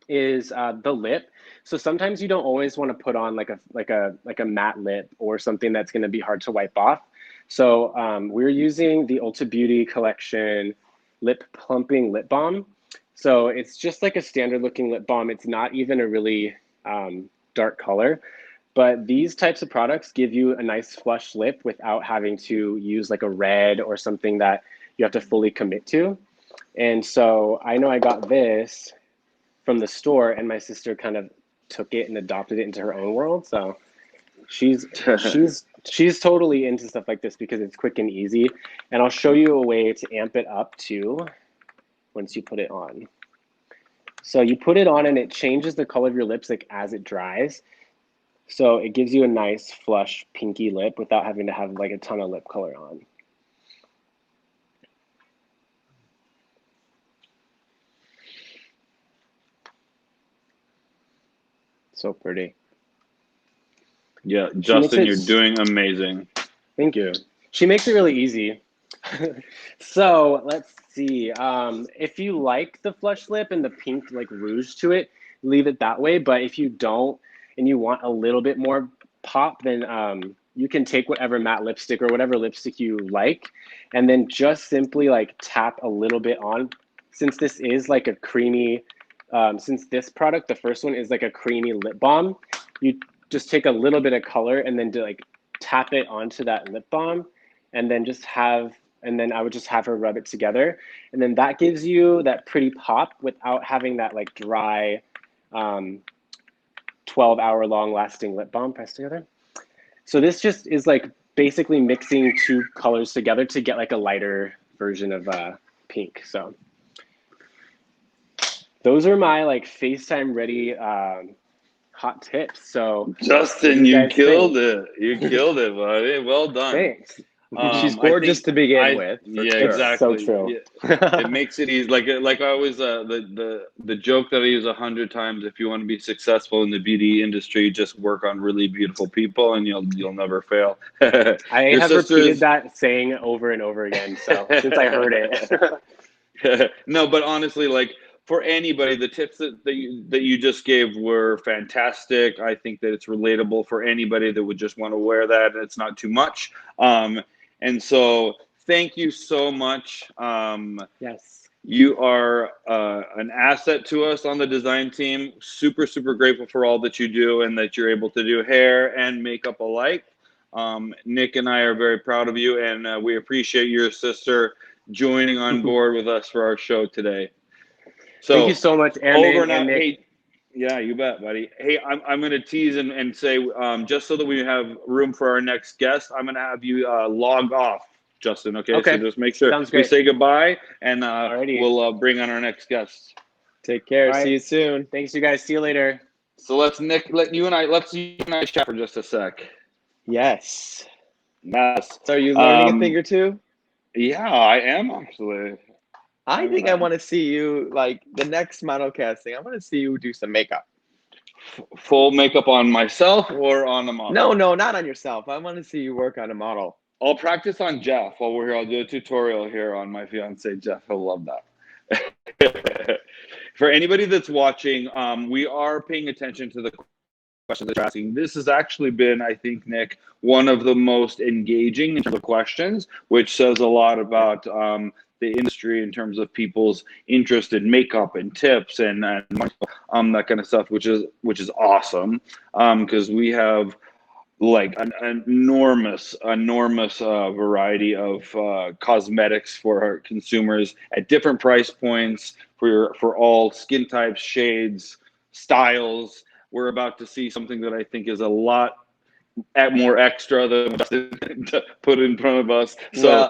is the lip. So sometimes you don't always want to put on like a matte lip or something that's going to be hard to wipe off. So we're using the Ulta Beauty Collection Lip Plumping Lip Balm. So it's just like a standard looking lip balm. It's not even a really dark color, but these types of products give you a nice flush lip without having to use like a red or something that you have to fully commit to. And so I know I got this from the store, and my sister kind of took it and adopted it into her own world. So she's totally into stuff like this because it's quick and easy. And I'll show you a way to amp it up too once you put it on. So you put it on and it changes the color of your lips like as it dries. So it gives you a nice flush pinky lip without having to have like a ton of lip color on. So pretty. Yeah, She makes Justin, it you're doing amazing. Thank you. She makes it really easy. So let's see. If you like the flush lip and the pink like rouge to it, leave it that way. But if you don't and you want a little bit more pop, then you can take whatever matte lipstick or whatever lipstick you like, and then just simply like tap a little bit on. Since this is like a creamy, since this product, the first one is like a creamy lip balm, you just take a little bit of color and then do like tap it onto that lip balm, and then I would just have her rub it together, and then that gives you that pretty pop without having that like dry 12-hour long lasting lip balm pressed together. So this just is like basically mixing two colors together to get like a lighter version of pink. So those are my like FaceTime ready hot tips. So Justin, you killed it. You killed it, buddy. Well done. Thanks. She's gorgeous to begin with. Yeah, sure. exactly. So true. Yeah. It makes it easy. Like I always the joke that I use 100 times. If you want to be successful in the beauty industry, just work on really beautiful people, and you'll never fail. I have repeated that saying over and over again. So since I heard it. No, but honestly, like for anybody, the tips that you just gave were fantastic. I think that it's relatable for anybody that would just want to wear that. It's not too much. And so thank you so much. Yes. You are an asset to us on the design team. Super, super grateful for all that you do and that you're able to do hair and makeup alike. Nick and I are very proud of you, and we appreciate your sister joining on board with us for our show today. So thank you so much, Ammon. Over and out. Nick. Hey, yeah, you bet, buddy. Hey, I'm going to tease and say, just so that we have room for our next guest, I'm going to have you log off, Justin. Okay. So just make sure we say goodbye, and we'll bring on our next guest. Take care. Right. See you soon. Thanks, you guys. See you later. So let's you and I chat for just a sec. Yes. Yes. So are you learning a thing or two? Yeah, I am actually. I think I want to see you, like, the next model casting. I want to see you do some makeup. Full makeup on myself or on a model? No, not on yourself. I want to see you work on a model. I'll practice on Jeff while we're here. I'll do a tutorial here on my fiance, Jeff. He'll love that. For anybody that's watching, we are paying attention to the questions that you're asking. This has actually been, I think, Nick, one of the most engaging in terms of questions, which says a lot about the industry in terms of people's interest in makeup and tips and that kind of stuff, which is awesome, because we have like an enormous variety of cosmetics for our consumers at different price points for all skin types, shades, styles. We're about to see something that I think is a lot more extra than to put in front of us. So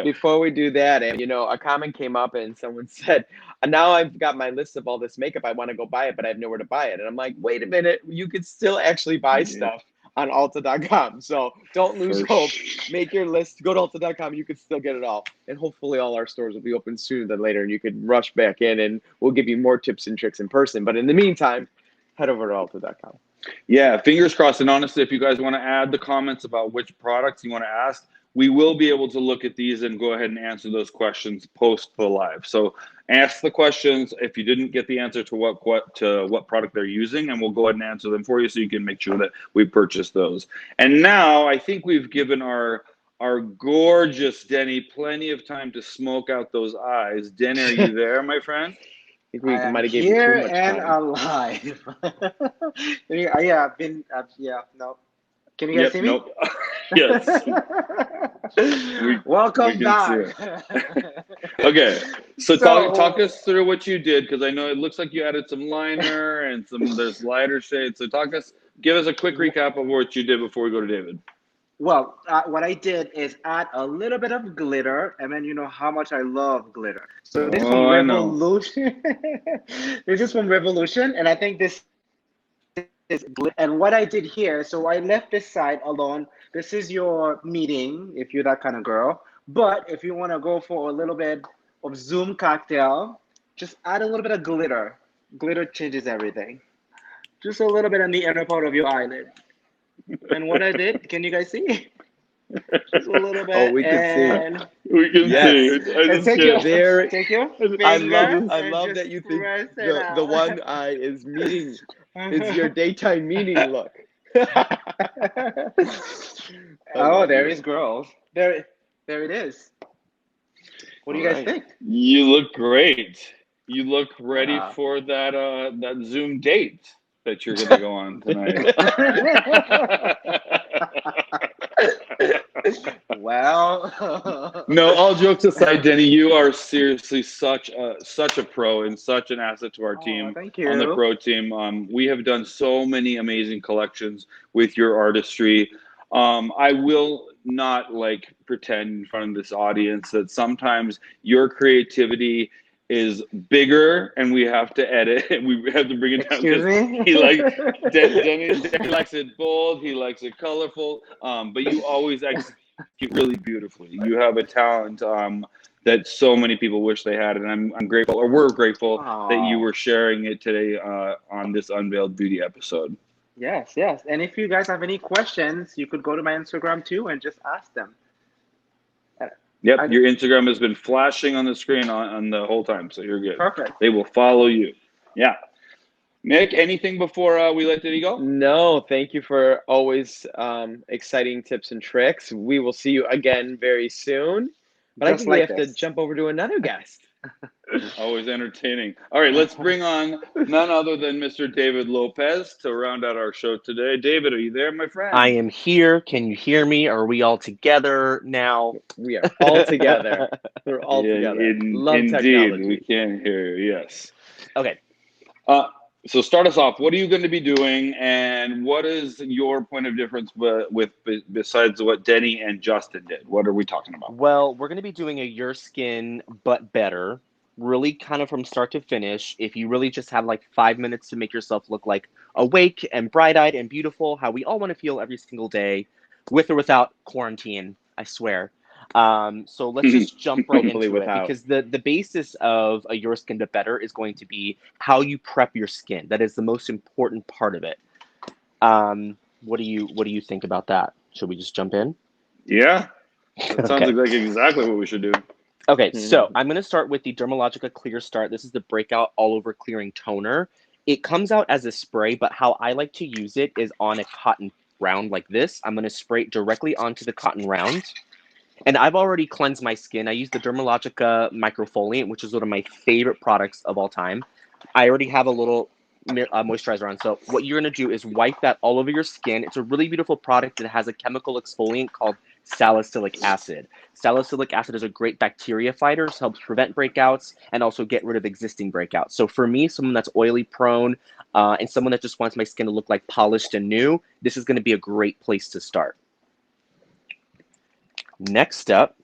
before we do that, and a comment came up and someone said, now I've got my list of all this makeup, I want to go buy it, but I have nowhere to buy it. And I'm like, wait a minute, you could still actually buy stuff on Ulta.com. So don't lose hope. Make your list, go to Ulta.com, you could still get it all. And hopefully all our stores will be open sooner than later, and you could rush back in and we'll give you more tips and tricks in person. But in the meantime, head over to Ulta.com. Yeah, fingers crossed. And honestly, if you guys want to add the comments about which products you want to ask, we will be able to look at these and go ahead and answer those questions post the live. So ask the questions if you didn't get the answer to what product they're using, and we'll go ahead and answer them for you so you can make sure that we purchase those. And now I think we've given our gorgeous Denny plenty of time to smoke out those eyes. Denny, are you there, my friend? I think we might have given you too much time. Alive. No. Can you guys see me? Nope. Yes. Welcome back. Okay, so talk us through what you did, because I know it looks like you added some liner and there's lighter shades. So give us a quick recap of what you did before we go to David. Well, what I did is add a little bit of glitter, and then you know how much I love glitter. So this is from Revolution. This is from Revolution, and I think this is glitter. And what I did here, so I left this side alone. This is your meeting, if you're that kind of girl. But if you want to go for a little bit of Zoom cocktail, just add a little bit of glitter. Glitter changes everything. just a little bit on the inner part of your eyelid. And what I did, can you guys see? Just a little bit. Oh, we can see. And We can Yes. see. I and just take can't. There, take your I finger love and that you think press it the out. one eye is meeting is your daytime meeting look. Oh, there is girls. There it is. What do you guys Alright. think? You look great. You look ready Yeah. for that Zoom date that you're gonna go on tonight. Well, No, all jokes aside, Denny, you are seriously such a pro and such an asset to our team thank on the you. pro team. We have done so many amazing collections with your artistry. I will not like pretend in front of this audience that sometimes your creativity is bigger and we have to edit and we have to bring it down Excuse because me? he like Denny likes it bold, he likes it colorful, but you always execute really beautifully. You have a talent that so many people wish they had, and I'm grateful, or we're grateful that you were sharing it today on this Unveiled Beauty episode. Yes, yes. And if you guys have any questions, you could go to my Instagram too and just ask them. Yep, your Instagram has been flashing on the screen on the whole time, so you're good. Perfect. They will follow you. Yeah. Nick, anything before we let Denny go? No, thank you for always exciting tips and tricks. We will see you again very soon. But I Just think we like have to this. jump over to another guest. Always entertaining. All right, let's bring on none other than Mr. David Lopez to round out our show today. David, are you there, my friend? I am here. Can you hear me? Are we all together now? We are all together. We're all together. Love Indeed, technology. we can hear you. Yes. Okay. So start us off. What are you going to be doing, and what is your point of difference with besides what Denny and Justin did? What are we talking about? Well, we're going to be doing a Your Skin But Better, really kind of from start to finish. If you really just have like 5 minutes to make yourself look like awake and bright-eyed and beautiful, how we all want to feel every single day, with or without quarantine, I swear. So let's just jump right Hopefully into it, without. because the basis of a Your Skin But Better is going to be how you prep your skin. That is the most important part of it. What do you think about that? Should we just jump in? Yeah, that sounds Okay. like exactly what we should do. Okay, so I'm going to start with the Dermalogica Clear Start. This is the Breakout All Over Clearing Toner. It comes out as a spray, but how I like to use it is on a cotton round like this. I'm going to spray it directly onto the cotton round. And I've already cleansed my skin. I use the Dermalogica Microfoliant, which is one of my favorite products of all time. I already have a little moisturizer on. So what you're going to do is wipe that all over your skin. It's a really beautiful product that has a chemical exfoliant called salicylic acid. Salicylic acid is a great bacteria fighter, so helps prevent breakouts and also get rid of existing breakouts. So for me, someone that's oily prone and someone that just wants my skin to look like polished and new, this is going to be a great place to start. Next up,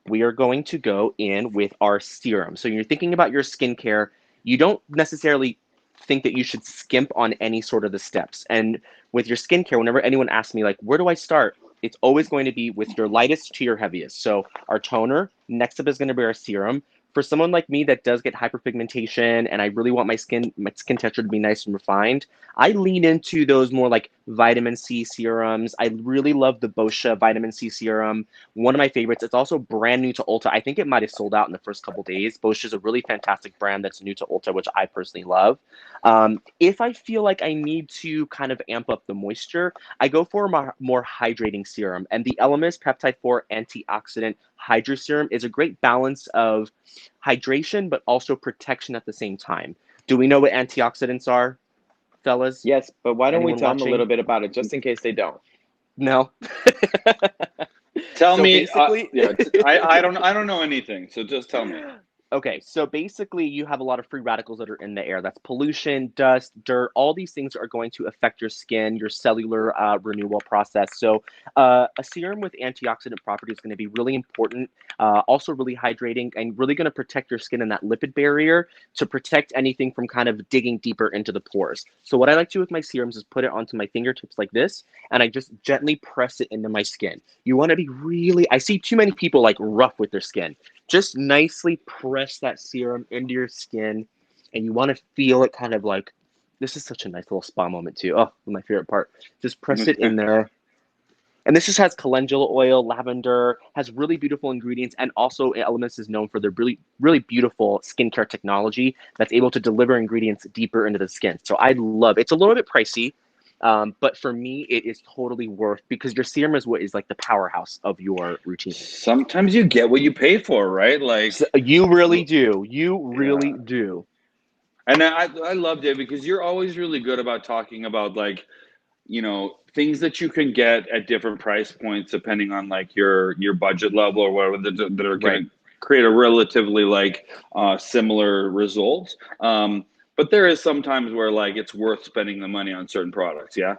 we are going to go in with our serum. So you're thinking about your skincare, you don't necessarily think that you should skimp on any sort of the steps. And with your skincare, whenever anyone asks me, like, where do I start? It's always going to be with your lightest to your heaviest. So our toner, next up is going to be our serum. For someone like me that does get hyperpigmentation and I really want my skin texture to be nice and refined, I lean into those more like vitamin C serums. I really love the Boscia vitamin C serum. One of my favorites. It's also brand new to Ulta. I think it might have sold out in the first couple days. Boscia is a really fantastic brand that's new to Ulta, which I personally love. If I feel like I need to kind of amp up the moisture, I go for a more hydrating serum. And the Elemis Peptide 4 Antioxidant Hydro Serum is a great balance of hydration, but also protection at the same time. Do we know what antioxidants are, fellas? Yes, but why don't we Anyone tell them a watching? little bit about it, just in case they don't? No. Tell So me. basically- I don't know anything, so just tell me. Okay, so basically you have a lot of free radicals that are in the air. That's pollution, dust, dirt. All these things are going to affect your skin, your cellular renewal process. So a serum with antioxidant properties is going to be really important, also really hydrating, and really going to protect your skin and that lipid barrier to protect anything from kind of digging deeper into the pores. So what I like to do with my serums is put it onto my fingertips like this, and I just gently press it into my skin. You want to be really, I see too many people like rough with their skin. Just nicely press that serum into your skin, and you want to feel it kind of like This is such a nice little spa moment too. Oh, my favorite part. Just press it in there. And this just has calendula oil, lavender, has really beautiful ingredients, and also Elements is known for their really, really beautiful skincare technology that's able to deliver ingredients deeper into the skin. So I love it. It's a little bit pricey, but for me, it is totally worth, because your serum is what is like the powerhouse of your routine. Sometimes you get what you pay for, right? Like So you really do. You really do. And I loved it because you're always really good about talking about like, things that you can get at different price points depending on like your budget level or whatever that are going to create a relatively like similar result. But there is sometimes where like it's worth spending the money on certain products. Yeah.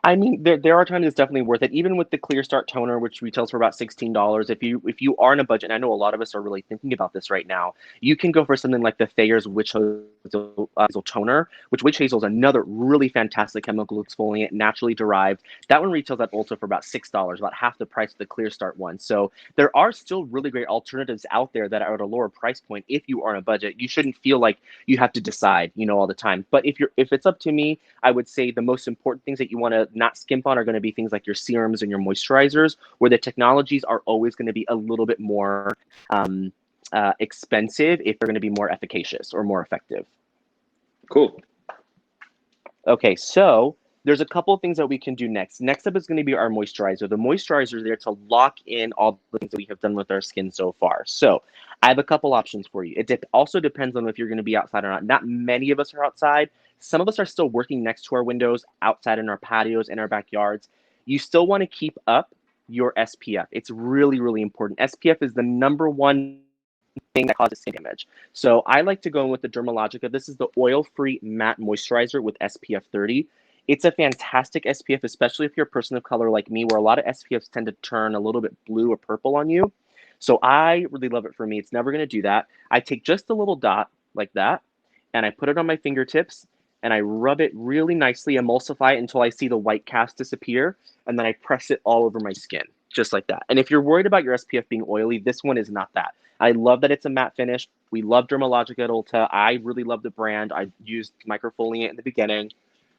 I mean, there are times it's definitely worth it. Even with the Clear Start toner, which retails for about $16, if you are in a budget, and I know a lot of us are really thinking about this right now, you can go for something like the Thayer's Witch Hazel toner, which witch hazel is another really fantastic chemical exfoliant, naturally derived. That one retails at Ulta for about $6, about half the price of the Clear Start one. So there are still really great alternatives out there that are at a lower price point. If you are on a budget, you shouldn't feel like you have to decide, all the time. But if it's up to me, I would say the most important things that you want to not skimp on are going to be things like your serums and your moisturizers, where the technologies are always going to be a little bit more expensive if they're going to be more efficacious or more effective. Cool. Okay, so there's a couple of things that we can do next. Next up is going to be our moisturizer. The moisturizer is there to lock in all the things that we have done with our skin so far. So I have a couple options for you. It also depends on if you're going to be outside or not. Not many of us are outside. Some of us are still working next to our windows, outside in our patios, in our backyards. You still want to keep up your SPF. It's really, really important. SPF is the #1 thing that causes skin damage. So I like to go in with the Dermalogica. This is the oil-free matte moisturizer with SPF 30. It's a fantastic SPF, especially if you're a person of color like me, where a lot of SPFs tend to turn a little bit blue or purple on you. So I really love it for me. It's never going to do that. I take just a little dot like that, and I put it on my fingertips, and I rub it really nicely, emulsify it until I see the white cast disappear, and then I press it all over my skin, just like that. And if you're worried about your SPF being oily, this one is not that. I love that it's a matte finish. We love Dermalogica at Ulta. I really love the brand. I used microfoliant in the beginning.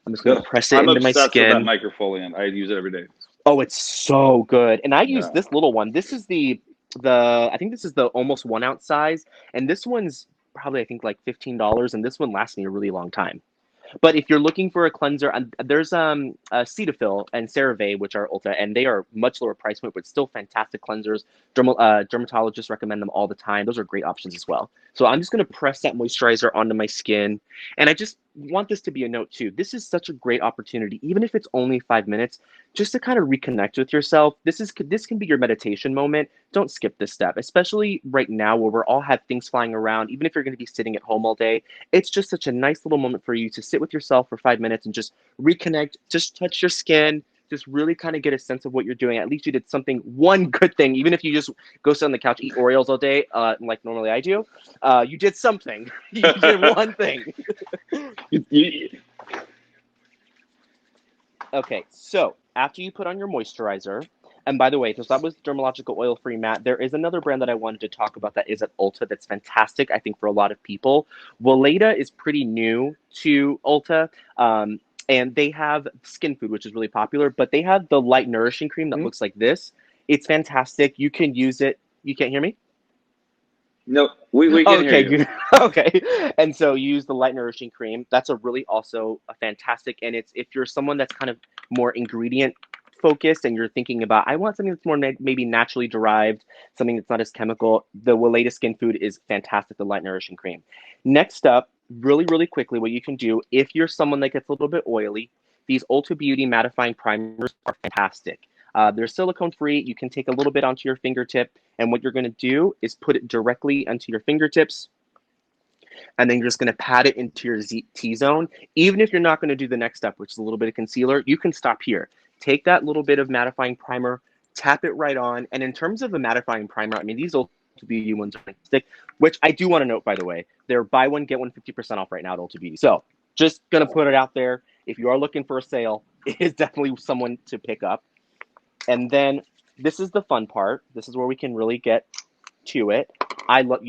I'm just going to press it into my skin. I'm obsessed with that microfoliant. I use it every day. Oh, it's so good. And I use this little one. This is I think this is the almost 1 ounce size. And this one's probably, I think, like $15. And this one lasts me a really long time. But if you're looking for a cleanser, there's Cetaphil and CeraVe, which are Ulta, and they are much lower price point, but still fantastic cleansers. Dermatologists recommend them all the time. Those are great options as well. So I'm just going to press that moisturizer onto my skin. And I just want this to be a note too. This is such a great opportunity, even if it's only 5 minutes, just to kind of reconnect with yourself. This can be your meditation moment. Don't skip this step, especially right now where we're all have things flying around. Even if you're going to be sitting at home all day, it's just such a nice little moment for you to sit with yourself for 5 minutes and just reconnect, just touch your skin, just really kind of get a sense of what you're doing. At least you did one good thing, even if you just go sit on the couch, eat Oreos all day, like normally I do. You did something. You did one thing. Okay, so after you put on your moisturizer, and by the way, since that was Dermalogica oil-free matte, there is another brand that I wanted to talk about that is at Ulta that's fantastic, I think, for a lot of people. Weleda is pretty new to Ulta, and they have Skin Food, which is really popular, but they have the Light Nourishing Cream that looks like this. It's fantastic. You can use it. You can't hear me? No, we can hear you. Good. Okay. And so you use the Light Nourishing Cream. That's a really also a fantastic, and it's if you're someone that's kind of more ingredient focused and you're thinking about, I want something that's more maybe naturally derived, something that's not as chemical, the Weleda Skin Food is fantastic, the Light Nourishing Cream. Next up, really, really quickly, what you can do, if you're someone that gets a little bit oily, these Ulta Beauty mattifying primers are fantastic. They're silicone free. You can take a little bit onto your fingertip, and what you're going to do is put it directly onto your fingertips, and then you're just going to pat it into your T-zone. Even if you're not going to do the next step, which is a little bit of concealer, you can stop here. Take that little bit of mattifying primer, tap it right on, and in terms of the mattifying primer, I mean, these Ulta Beauty ones are fantastic, which I do want to note, by the way, they're buy one, get one 50% off right now at Ulta Beauty. So just going to put it out there. If you are looking for a sale, it is definitely someone to pick up. And then this is the fun part. This is where we can really get to it. I love,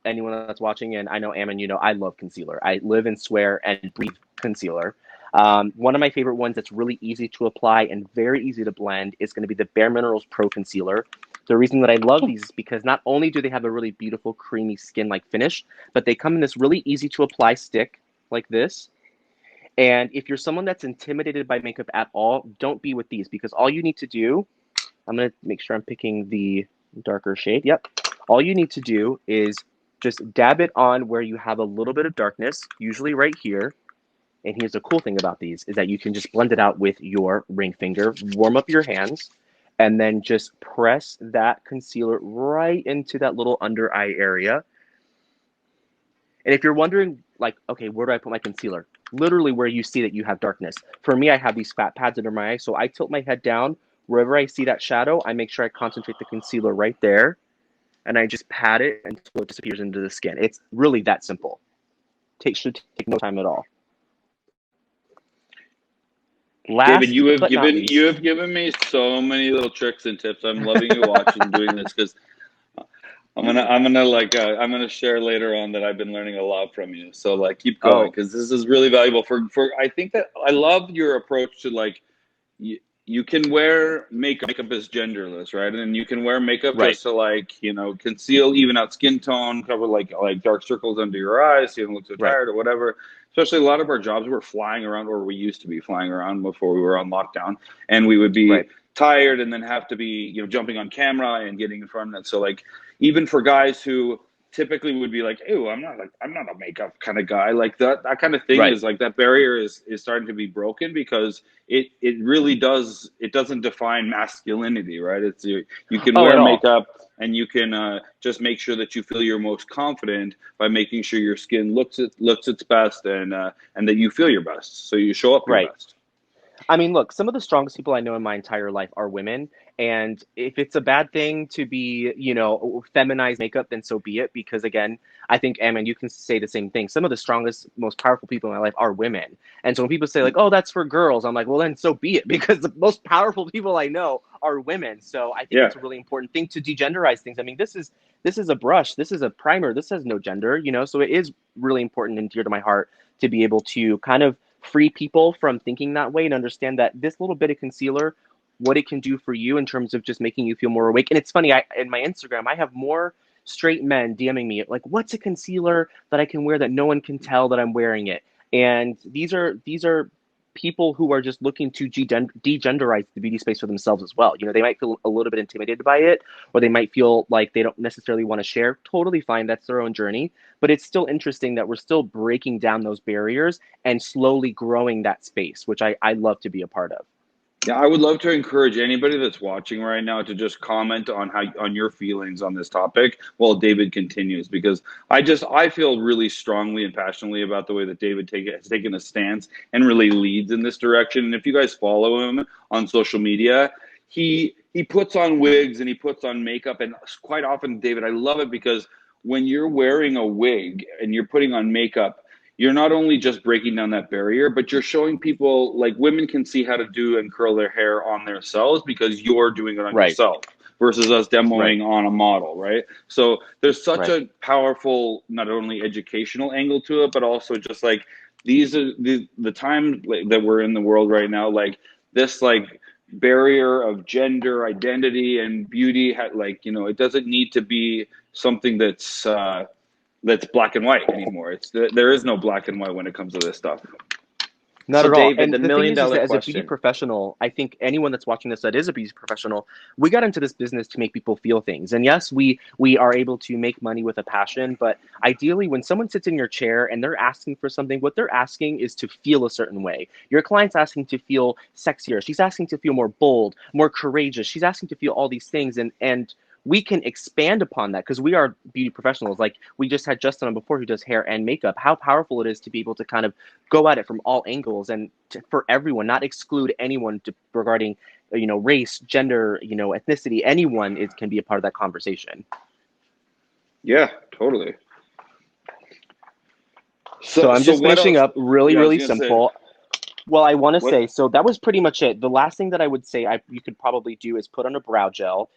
anyone that's watching, and I know Ammon, I love concealer. I live and swear and breathe concealer. One of my favorite ones that's really easy to apply and very easy to blend is going to be the Bare Minerals Pro Concealer. The reason that I love these is because not only do they have a really beautiful creamy skin-like finish, but they come in this really easy to apply stick like this. And if you're someone that's intimidated by makeup at all, don't be with these, because all you need to do, I'm going to make sure I'm picking the darker shade. Yep. All you need to do is just dab it on where you have a little bit of darkness, usually right here. And here's the cool thing about these is that you can just blend it out with your ring finger, warm up your hands, and then just press that concealer right into that little under eye area. And if you're wondering, like, okay, where do I put my concealer? Literally where you see that you have darkness. For me, I have these fat pads under my eyes, so I tilt my head down. Wherever I see that shadow, I make sure I concentrate the concealer right there, and I just pat it until it disappears into the skin. It's really that simple. Should take no time at all. David, you have given me so many little tricks and tips. I'm loving you watching doing this, because I'm gonna share later on that I've been learning a lot from you. So like keep going, because this is really valuable for I think that I love your approach to like you can wear makeup. Makeup is genderless, right? And you can wear makeup just to like, you know, conceal, even out skin tone, cover like dark circles under your eyes so you don't look so tired or whatever. Especially a lot of our jobs, we're flying around, or we used to be flying around before we were on lockdown, and we would be tired and then have to be, you know, jumping on camera and getting in front of it. So like, even for guys who typically would be like, ew, I'm not a makeup kind of guy, like that kind of thing is like, that barrier is starting to be broken, because it really doesn't define masculinity, right? It's you can wear makeup and you can just make sure that you feel your most confident by making sure your skin looks its best, and that you feel your best, so you show up your best. I mean, look, some of the strongest people I know in my entire life are women. And if it's a bad thing to be, you know, feminized makeup, then so be it. Because again, I think, Ammon, you can say the same thing. Some of the strongest, most powerful people in my life are women. And so when people say like, oh, that's for girls, I'm like, well, then so be it. Because the most powerful people I know are women. So I think it's a really important thing to degenderize things. I mean, this is a brush. This is a primer. This has no gender, you know, so it is really important and dear to my heart to be able to kind of free people from thinking that way and understand that this little bit of concealer, what it can do for you in terms of just making you feel more awake. And it's funny, in my Instagram, I have more straight men DMing me like, what's a concealer that I can wear that no one can tell that I'm wearing it? And these are people who are just looking to degenderize the beauty space for themselves as well. You know, they might feel a little bit intimidated by it, or they might feel like they don't necessarily want to share. Totally fine. That's their own journey. But it's still interesting that we're still breaking down those barriers and slowly growing that space, which I love to be a part of. Yeah, I would love to encourage anybody that's watching right now to just comment on your feelings on this topic while David continues, because I feel really strongly and passionately about the way that David has taken a stance and really leads in this direction. And if you guys follow him on social media, he puts on wigs and he puts on makeup, and quite often, David, I love it, because when you're wearing a wig and you're putting on makeup, you're not only just breaking down that barrier, but you're showing people, like, women can see how to do and curl their hair on themselves because you're doing it on yourself, versus us demoing on a model, right? So there's such a powerful, not only educational angle to it, but also just like, these are the time that we're in the world right now, like this like barrier of gender identity and beauty, like, you know, it doesn't need to be something that's black and white anymore. There is no black and white when it comes to this stuff. Not at all. David, And the the million thing is dollar that as a question. beauty professional, I think anyone that's watching this that is a beauty professional, we got into this business to make people feel things. And yes, we are able to make money with a passion, but ideally when someone sits in your chair and they're asking for something, what they're asking is to feel a certain way. Your client's asking to feel sexier. She's asking to feel more bold, more courageous. She's asking to feel all these things. And we can expand upon that because we are beauty professionals. Like we just had Justin on before who does hair and makeup. How powerful it is to be able to kind of go at it from all angles and for everyone, not exclude anyone regarding, you know, race, gender, you know, ethnicity. Anyone can be a part of that conversation. Yeah, totally. So I'm just finishing up really simple. Well, I want to What? say, so that was pretty much it. The last thing that I would say you could probably do is put on a brow gel.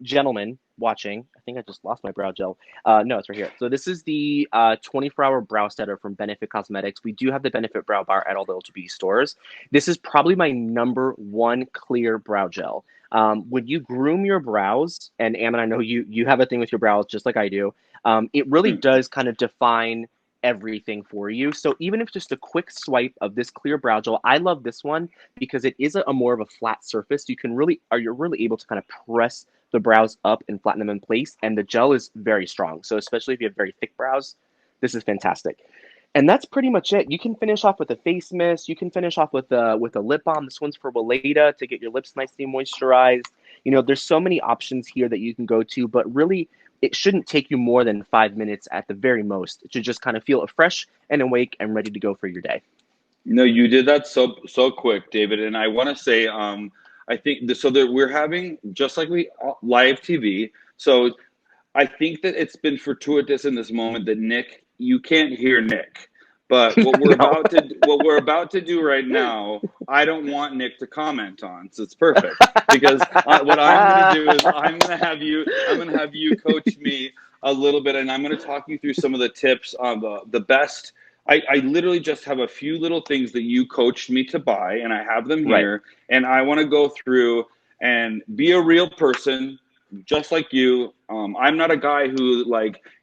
Gentlemen watching, I think I just lost my brow gel. No, it's right here. So this is the 24-hour brow setter from Benefit Cosmetics. We do have the Benefit Brow Bar at all the Ulta Beauty stores. This is probably my #1 clear brow gel. When you groom your brows, and Ammon, I know you have a thing with your brows just like I do, it really does kind of define everything for you. So even if just a quick swipe of this clear brow gel, I love this one because it is a more of a flat surface. You're really able to kind of press the brows up and flatten them in place, and the gel is very strong. So especially if you have very thick brows, this is fantastic. And that's pretty much it. You can finish off with a face mist. You can finish off with a lip balm. This one's for Weleda to get your lips nicely moisturized. There's so many options here that you can go to, but really it shouldn't take you more than 5 minutes at the very most to just kind of feel fresh and awake and ready to go for your day. No, you did that so quick, David. And I want to say, I think that we're having just like live TV. So I think that it's been fortuitous in this moment that Nick, you can't hear Nick. But what we're about to do right now, I don't want Nick to comment on. So it's perfect because what I'm going to do is I'm going to have you coach me a little bit, and I'm going to talk you through some of the tips on the best. I literally just have a few little things that you coached me to buy, and I have them here, right. And I want to go through and be a real person, just like you. I'm not a guy who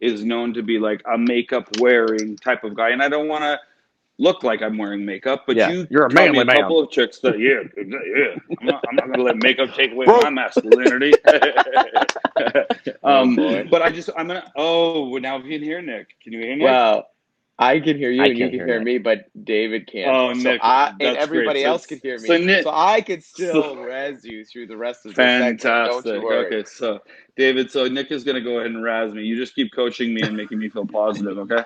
is known to be like a makeup wearing type of guy, and I don't want to look like I'm wearing makeup. But you're a manly man. Couple of tricks that I'm not gonna let makeup take away my masculinity. But I'm gonna. Oh, now we can hear Nick. Can you hear Nick? Well, I can hear you, and you can hear me, but David can't. Oh, so Nick, and everybody else can hear me. So I could still razz you through the rest of the segment. Don't you worry. Okay, so David, Nick is gonna go ahead and razz me. You just keep coaching me and making me feel positive, okay?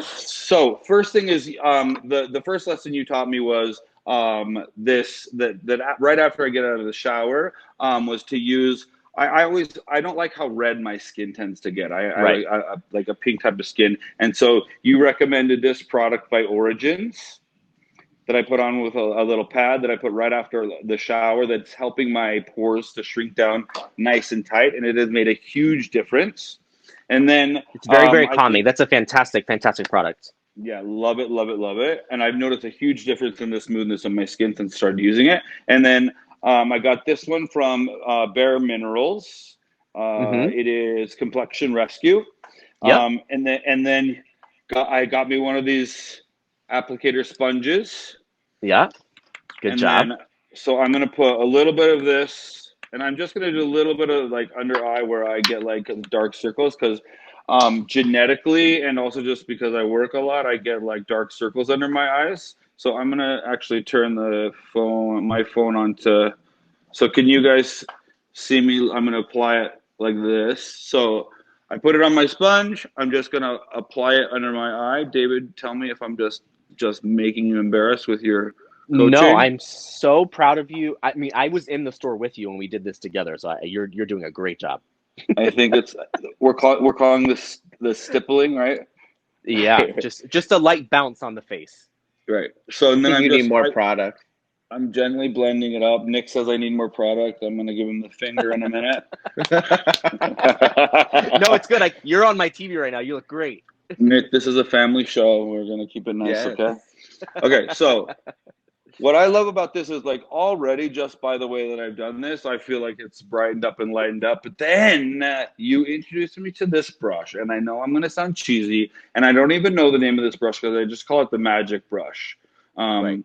So first thing is the first lesson you taught me was that right after I get out of the shower was to use. I don't like how red my skin tends to get. I like a pink type of skin. And so you recommended this product by Origins that I put on with a little pad that I put right after the shower that's helping my pores to shrink down nice and tight. And it has made a huge difference. And then it's very calming. That's a fantastic product. Yeah, love it, love it, love it. And I've noticed a huge difference in the smoothness of my skin since I started using it. And then I got this one from Bare Minerals. It is Complexion Rescue. Yep. And then I got me one of these applicator sponges. Yeah. Good job. So I'm going to put a little bit of this, and I'm just going to do a little bit of under eye where I get dark circles because genetically and also just because I work a lot, I get dark circles under my eyes. So I'm going to actually turn my phone on to, so can you guys see me? I'm going to apply it like this. So I put it on my sponge. I'm just going to apply it under my eye. David, tell me if I'm just making you embarrassed with your coaching. No, I'm so proud of you. I mean, I was in the store with you when we did this together. So you're doing a great job. I think we're calling this the stippling, right? Yeah, just a light bounce on the face. Right. So and then I need more product. I'm gently blending it up. Nick says I need more product. I'm going to give him the finger in a minute. No, it's good. You're on my TV right now. You look great. Nick, this is a family show. We're going to keep it nice, okay? Okay, so what I love about this is already just by the way that I've done this, I feel like it's brightened up and lightened up. But then you introduced me to this brush, and I know I'm going to sound cheesy, and I don't even know the name of this brush because I just call it the magic brush. Right.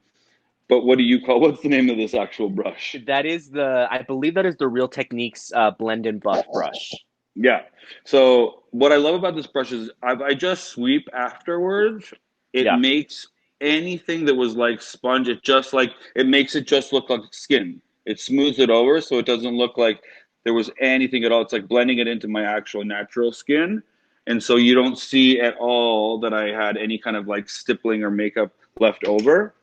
But what do you what's the name of this actual brush? That is I believe that is the Real Techniques Blend and Buff brush. Yeah. So what I love about this brush is I just sweep afterwards. It makes anything that was sponge, it makes it just look like skin. It smooths it over so it doesn't look like there was anything at all. It's blending it into my actual natural skin. And so you don't see at all that I had any kind of stippling or makeup left over.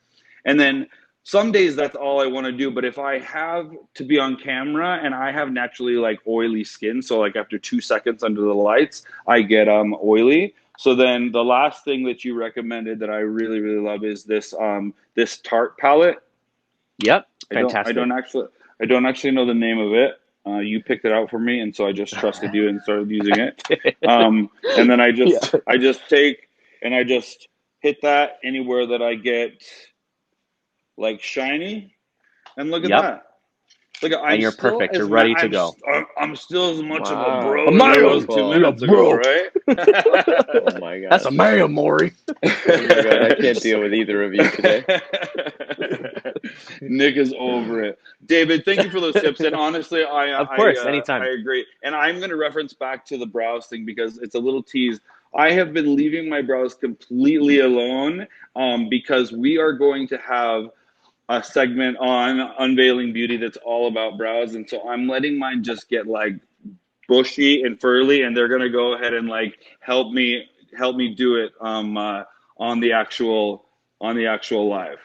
And then some days that's all I want to do. But if I have to be on camera and I have naturally oily skin, so after 2 seconds under the lights, I get oily. So then the last thing that you recommended that I really, really love is this this Tarte palette. Yep, fantastic. I don't actually know the name of it. You picked it out for me, and so I just trusted you and started using it. And then I just take and I just hit that anywhere that I get like shiny, and look at that. Look, and you're perfect. You're ready to go. I'm still as much of a Wow. bro as I was 2 minutes ago, right? Oh my god. That's a man, Maury. Oh my god, I can't deal with either of you today. Nick is over it. David, thank you for those tips. And honestly, Of course, anytime. I agree. And I'm going to reference back to the brows thing because it's a little tease. I have been leaving my brows completely alone because we are going to have a segment on Unveiling Beauty that's all about brows. And so I'm letting mine just get like bushy and furry, and they're going to go ahead and like help me do it on the actual live.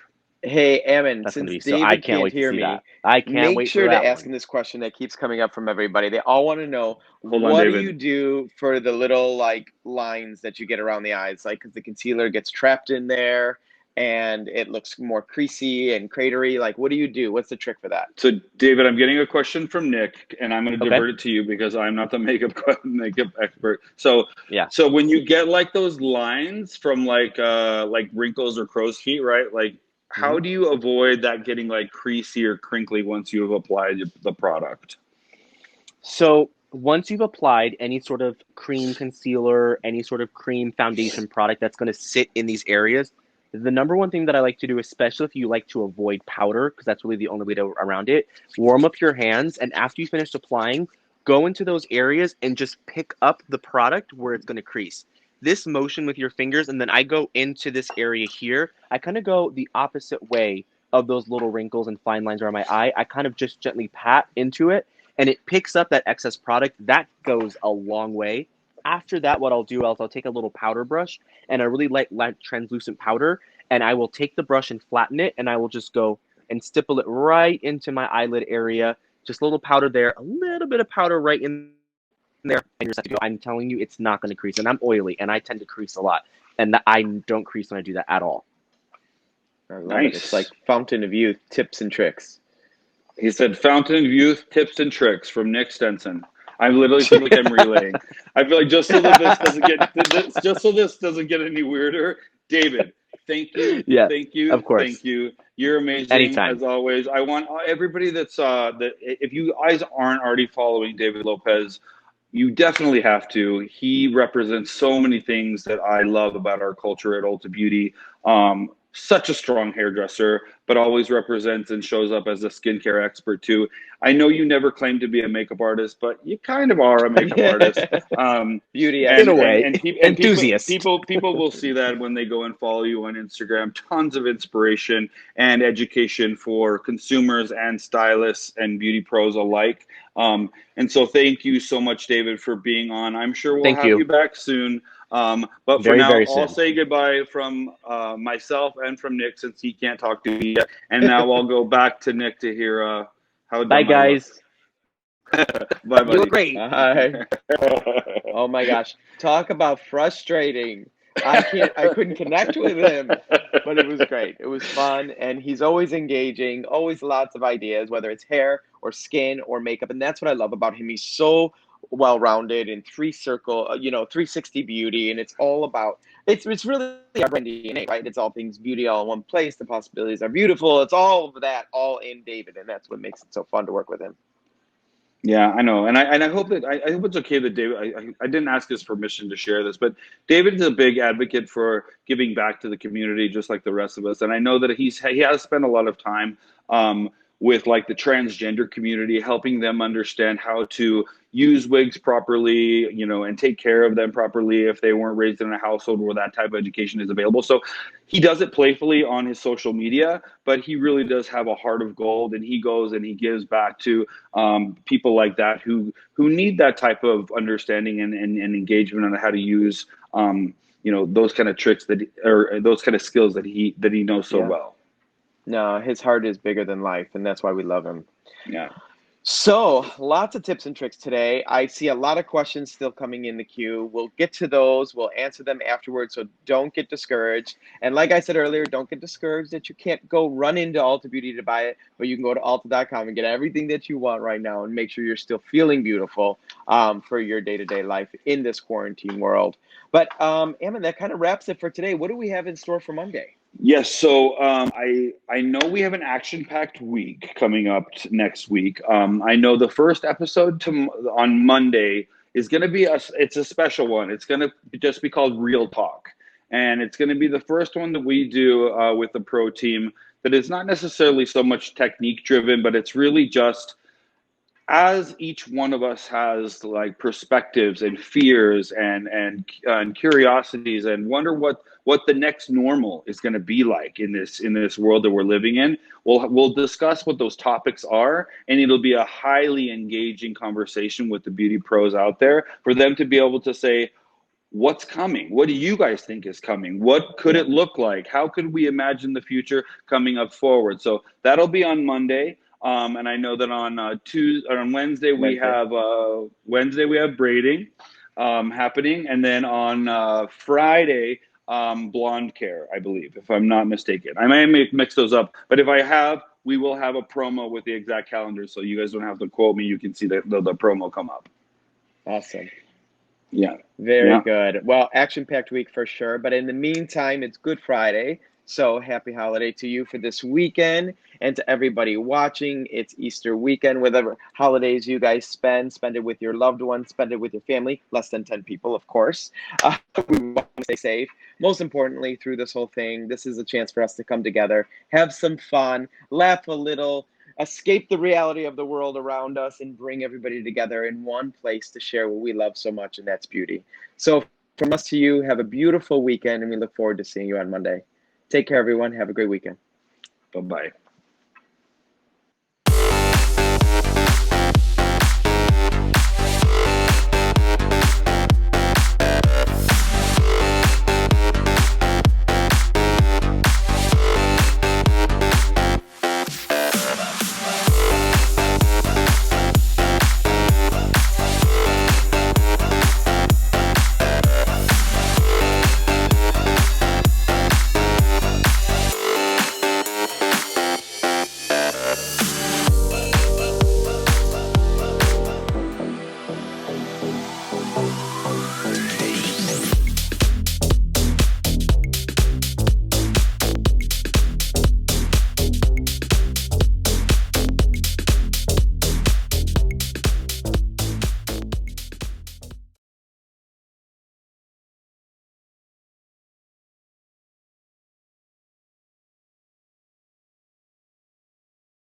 Hey, Ammon, That's since gonna be David I can't can't wait hear to see me, that. I can't make wait sure for to that ask one. him this question that keeps coming up from everybody. They all want to know, Hold on, what do David. you do for the little like lines that you get around the eyes? Like, because the concealer gets trapped in there and it looks more creasy and cratery. Like, what do you do? What's the trick for that? So, David, I'm getting a question from Nick, and I'm going to Okay. divert it to you because I'm not the makeup expert. So, Yeah. So when you get like those lines from like wrinkles or crow's feet, right? Like, how do you avoid that getting like creasy or crinkly once you have applied the product? So once you've applied any sort of cream concealer, any sort of cream foundation product that's going to sit in these areas, the number one thing that I like to do, especially if you like to avoid powder, because that's really the only way around it, warm up your hands, and after you finish applying, go into those areas and just pick up the product where it's going to crease. This motion with your fingers, and then I go into this area here. I kind of go the opposite way of those little wrinkles and fine lines around my eye. I kind of just gently pat into it, and it picks up that excess product. That goes a long way. After that, what I'll do is I'll take a little powder brush and a really light translucent powder, and I will take the brush and flatten it, and I will just go and stipple it right into my eyelid area. Just a little powder there, a little bit of powder right in there, and you're set to go. I'm telling you, it's not going to crease, and I'm oily, and I tend to crease a lot, and I don't crease when I do that at all. I love it. It's like Fountain of Youth tips and tricks. He said, "Fountain of Youth tips and tricks" from Nick Stenson. I literally feel like I'm relaying. I feel like just so this doesn't get any weirder. David, thank you. Yeah, thank you. of course. Thank you. You're amazing. Anytime. As always. I want everybody that if you guys aren't already following David Lopez, you definitely have to. He represents so many things that I love about our culture at Ulta Beauty. Such a strong hairdresser, but always represents and shows up as a skincare expert too. I know you never claimed to be a makeup artist, but you kind of are a makeup artist. Beauty in a way, enthusiast. People will see that when they go and follow you on Instagram. Tons of inspiration and education for consumers and stylists and beauty pros alike. And so thank you so much, David, for being on. I'm sure we'll have you back soon. But for now, I'll say goodbye from myself and from Nick, since he can't talk to me yet. And now I'll go back to Nick to hear how. Bye, guys. Bye, buddy. You look great. Bye. Oh my gosh, talk about frustrating. I couldn't connect with him, but it was great. It was fun, and he's always engaging, always lots of ideas, whether it's hair or skin or makeup, and that's what I love about him. He's so well-rounded in 360 beauty, and it's all about it's really our brand DNA, right? It's all things beauty all in one place. The possibilities are beautiful. It's all of that all in David, and that's what makes it so fun to work with him. Yeah, I know, and I hope that I hope it's okay that David. I didn't ask his permission to share this, but David is a big advocate for giving back to the community, just like the rest of us. And I know that he has spent a lot of time with like the transgender community, helping them understand how to use wigs properly, and take care of them properly if they weren't raised in a household where that type of education is available. So he does it playfully on his social media, but he really does have a heart of gold, and he goes and he gives back to people like that who need that type of understanding and engagement on how to use those kind of tricks or those kind of skills that he knows so well. No, his heart is bigger than life, and that's why we love him. Yeah. So, lots of tips and tricks today. I see a lot of questions still coming in the queue. We'll get to those. We'll answer them afterwards, so don't get discouraged. And like I said earlier, don't get discouraged that you can't go run into Ulta Beauty to buy it, but you can go to Ulta.com and get everything that you want right now and make sure you're still feeling beautiful for your day-to-day life in this quarantine world. But, Ammon, that kind of wraps it for today. What do we have in store for Monday? Yes, so I know we have an action-packed week coming up next week. I know the first episode on Monday is going to be it's a special one. It's going to just be called Real Talk, and it's going to be the first one that we do with the pro team that is not necessarily so much technique driven, but it's really just as each one of us has like perspectives and fears and curiosities and wonder what the next normal is going to be like in this world that we're living in, we'll discuss what those topics are, and it'll be a highly engaging conversation with the beauty pros out there for them to be able to say, what's coming? What do you guys think is coming? What could it look like? How could we imagine the future coming up forward? So that'll be on Monday. And I know that on Wednesday we have braiding happening, and then on Friday blonde care, I believe, if I'm not mistaken. I may mix those up, but if I have, we will have a promo with the exact calendar, so you guys don't have to quote me. You can see the promo come up. Awesome. Yeah. Very good. Well, action-packed week for sure. But in the meantime, it's Good Friday. So happy holiday to you for this weekend, and to everybody watching. It's Easter weekend. Whatever holidays you guys spend it with your loved ones, spend it with your family. Less than 10 people, of course. We want to stay safe. Most importantly, through this whole thing, this is a chance for us to come together, have some fun, laugh a little, escape the reality of the world around us, and bring everybody together in one place to share what we love so much, and that's beauty. So from us to you, have a beautiful weekend, and we look forward to seeing you on Monday. Take care, everyone. Have a great weekend. Bye-bye.